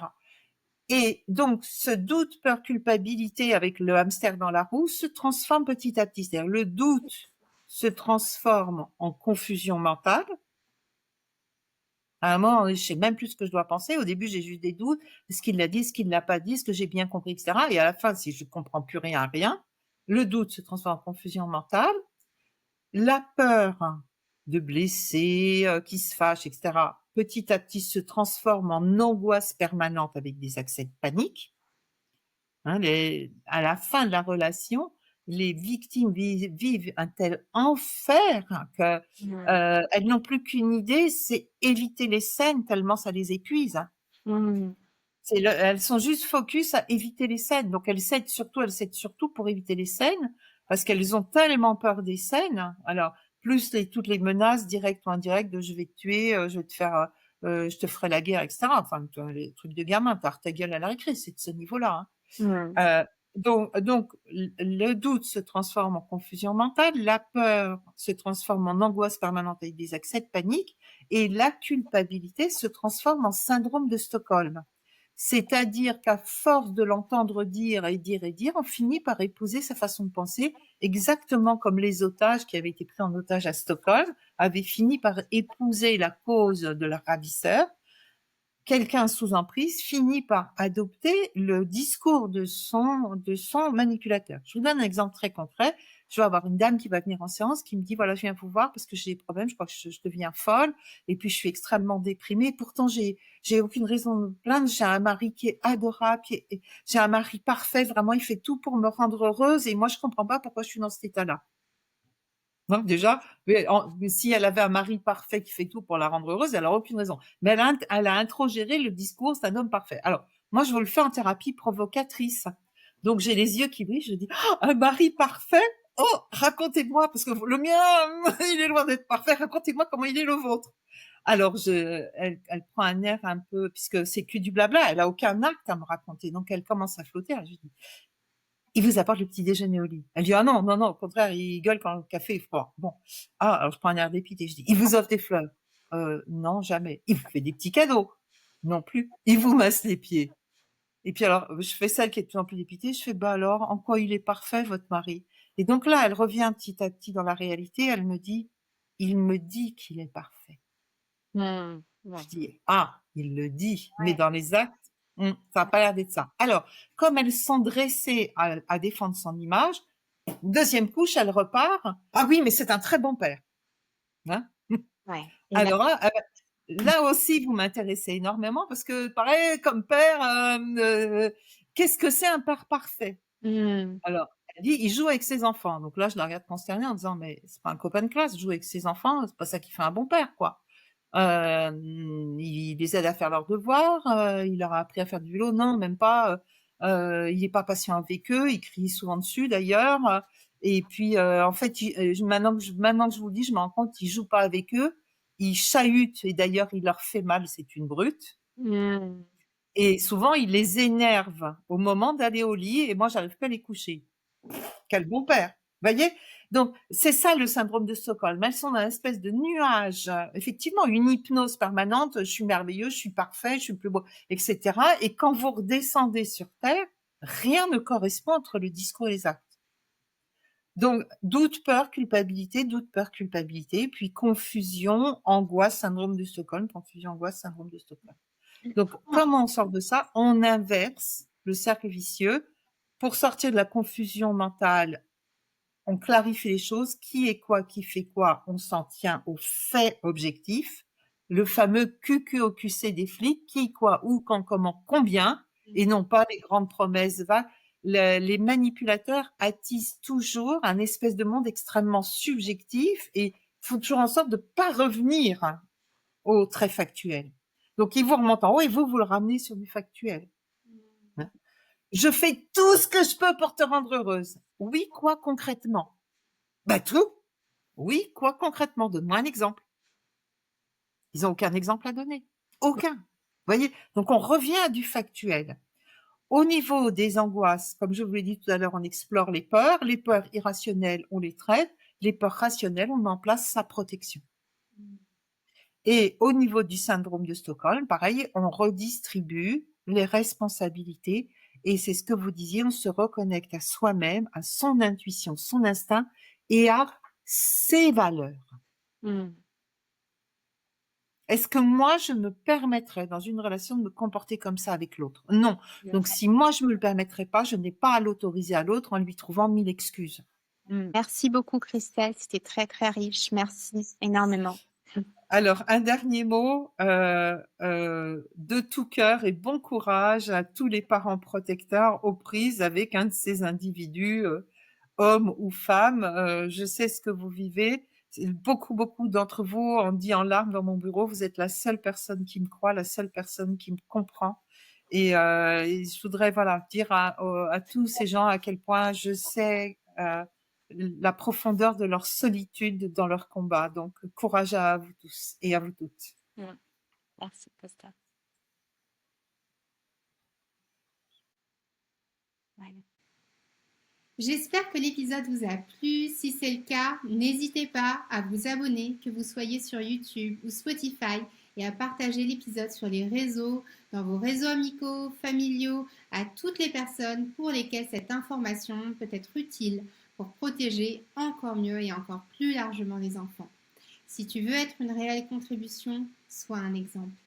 Et donc, ce doute, peur, culpabilité avec le hamster dans la roue se transforme petit à petit. C'est-à-dire, le doute se transforme en confusion mentale. À un moment, je sais même plus ce que je dois penser. Au début, j'ai juste des doutes. Est-ce qu'il l'a dit, est-ce qu'il l'a pas dit, est-ce que j'ai bien compris, etc. Et à la fin, si je comprends plus rien, rien, le doute se transforme en confusion mentale. La peur de blesser, qui se fâche, etc., petit à petit se transforme en angoisse permanente avec des accès de panique. Hein, à la fin de la relation, les victimes vivent un tel enfer que Mmh. elles n'ont plus qu'une idée, c'est éviter les scènes tellement ça les épuise. Hein. Mmh. Elles sont juste focus à éviter les scènes. Donc elles cèdent surtout pour éviter les scènes, parce qu'elles ont tellement peur des scènes. Alors plus toutes les menaces directes ou indirectes de je vais te tuer, je vais te faire, je te ferai la guerre, etc. Enfin les trucs de gamin, par ta gueule à la récré, c'est de ce niveau-là. Hein. Mmh. Donc, le doute se transforme en confusion mentale, la peur se transforme en angoisse permanente avec des accès de panique, et la culpabilité se transforme en syndrome de Stockholm. C'est-à-dire qu'à force de l'entendre dire et dire et dire, on finit par épouser sa façon de penser, exactement comme les otages qui avaient été pris en otage à Stockholm avaient fini par épouser la cause de leur ravisseur. Quelqu'un sous emprise finit par adopter le discours de son manipulateur. Je vous donne un exemple très concret. Je vais avoir une dame qui va venir en séance qui me dit, voilà, je viens vous voir parce que j'ai des problèmes, je crois que je deviens folle et puis je suis extrêmement déprimée. Pourtant, j'ai aucune raison de me plaindre. J'ai un mari qui est adorable, j'ai un mari parfait, vraiment, il fait tout pour me rendre heureuse et moi, je comprends pas pourquoi je suis dans cet état-là. Donc déjà, mais si elle avait un mari parfait qui fait tout pour la rendre heureuse, elle a aucune raison. Mais elle a introgéré le discours, c'est un homme parfait. Alors, moi, je vous le fais en thérapie provocatrice. Donc, j'ai les yeux qui brillent, je dis: «Oh, un mari parfait? Oh, racontez-moi, parce que le mien, il est loin d'être parfait, racontez-moi comment il est le vôtre». Alors, elle prend un air un peu, puisque c'est que du blabla, elle a aucun acte à me raconter. Donc, elle commence à flotter. Alors, je lui dis: il vous apporte le petit déjeuner au lit. Elle dit: «Ah non, non, non, au contraire, il gueule quand le café est froid». Bon. Ah, alors je prends un air dépité, je dis: «Il vous offre des fleurs?» Non, jamais. «Il vous fait des petits cadeaux?» Non plus. «Il vous masse les pieds?» Et puis alors, je fais celle qui est de plus en plus dépitée, je fais: «Bah alors, en quoi il est parfait votre mari?» Et donc là, elle revient petit à petit dans la réalité, elle me dit: «Il me dit qu'il est parfait». Mmh. Je Ouais. dis: «Ah, il le dit, mais Ouais. dans les actes, ça a pas l'air d'être ça». Alors, comme elles sont dressées à défendre son image, deuxième couche, elle repart: «Ah oui, mais c'est un très bon père». Hein? Ouais. Et là Alors là aussi, vous m'intéressez énormément parce que pareil, comme père, qu'est-ce que c'est un père parfait? mmh, Alors, elle dit: «Il joue avec ses enfants». Donc là, je la regarde consternée en disant: «Mais c'est pas un copain de classe, jouer avec ses enfants, c'est pas ça qui fait un bon père, quoi». Il les aide à faire leurs devoirs, il leur a appris à faire du vélo. Non, même pas, il est pas patient avec eux, il crie souvent dessus d'ailleurs, et puis, en fait, maintenant que je vous le dis, je me rends compte, il joue pas avec eux, il chahute et d'ailleurs il leur fait mal, c'est une brute. mmh, Et souvent, il les énerve au moment d'aller au lit et moi, j'arrive pas à les coucher. Quel bon père! Voyez? Donc, c'est ça le syndrome de Stockholm. Elles sont dans une espèce de nuage, effectivement, une hypnose permanente. Je suis merveilleux, je suis parfait, je suis le plus beau, etc. Et quand vous redescendez sur terre, rien ne correspond entre le discours et les actes. Donc, doute, peur, culpabilité, puis confusion, angoisse, syndrome de Stockholm, confusion, angoisse, syndrome de Stockholm. Donc, comment on sort de ça? On inverse le cercle vicieux. Pour sortir de la confusion mentale, on clarifie les choses. Qui est quoi, qui fait quoi? On s'en tient aux faits objectifs. Le fameux QQOQC des flics, qui, quoi, où, quand, comment, combien, et non pas les grandes promesses vagues. Les manipulateurs attisent toujours un espèce de monde extrêmement subjectif et font toujours en sorte de pas revenir au très factuel. Donc, ils vous remontent en haut et vous le ramenez sur du factuel. Hein. Je fais tout ce que je peux pour te rendre heureuse. Oui, quoi concrètement? Bah tout. Oui, quoi concrètement? Donne-moi un exemple. Ils n'ont aucun exemple à donner. Aucun. Vous voyez? Donc, on revient à du factuel. Au niveau des angoisses, comme je vous l'ai dit tout à l'heure, on explore les peurs. Les peurs irrationnelles, on les traite. Les peurs rationnelles, on met en place sa protection. Et au niveau du syndrome de Stockholm, pareil, on redistribue les responsabilités et c'est ce que vous disiez, on se reconnecte à soi-même, à son intuition, son instinct et à ses valeurs. mmh, Est-ce que moi, je me permettrais dans une relation de me comporter comme ça avec l'autre? Non. bien Donc, sûr. si moi, je me le permettrais pas, je n'ai pas à l'autoriser à l'autre en lui trouvant 1000 excuses. Merci beaucoup Christelle, c'était très, très riche. Merci énormément. Alors, un dernier mot, de tout cœur et bon courage à tous les parents protecteurs aux prises avec un de ces individus, hommes ou femmes. Je sais ce que vous vivez. Beaucoup d'entre vous ont dit en larmes dans mon bureau, vous êtes la seule personne qui me croit, la seule personne qui me comprend. Et je voudrais voilà dire à tous ces gens à quel point je sais la profondeur de leur solitude dans leur combat. Donc, courage à vous tous et à vous toutes. Mmh. Merci Christelle. Voilà. J'espère que l'épisode vous a plu. Si c'est le cas, n'hésitez pas à vous abonner, que vous soyez sur YouTube ou Spotify, et à partager l'épisode sur les réseaux, dans vos réseaux amicaux, familiaux, à toutes les personnes pour lesquelles cette information peut être utile pour protéger encore mieux et encore plus largement les enfants. Si tu veux être une réelle contribution, sois un exemple.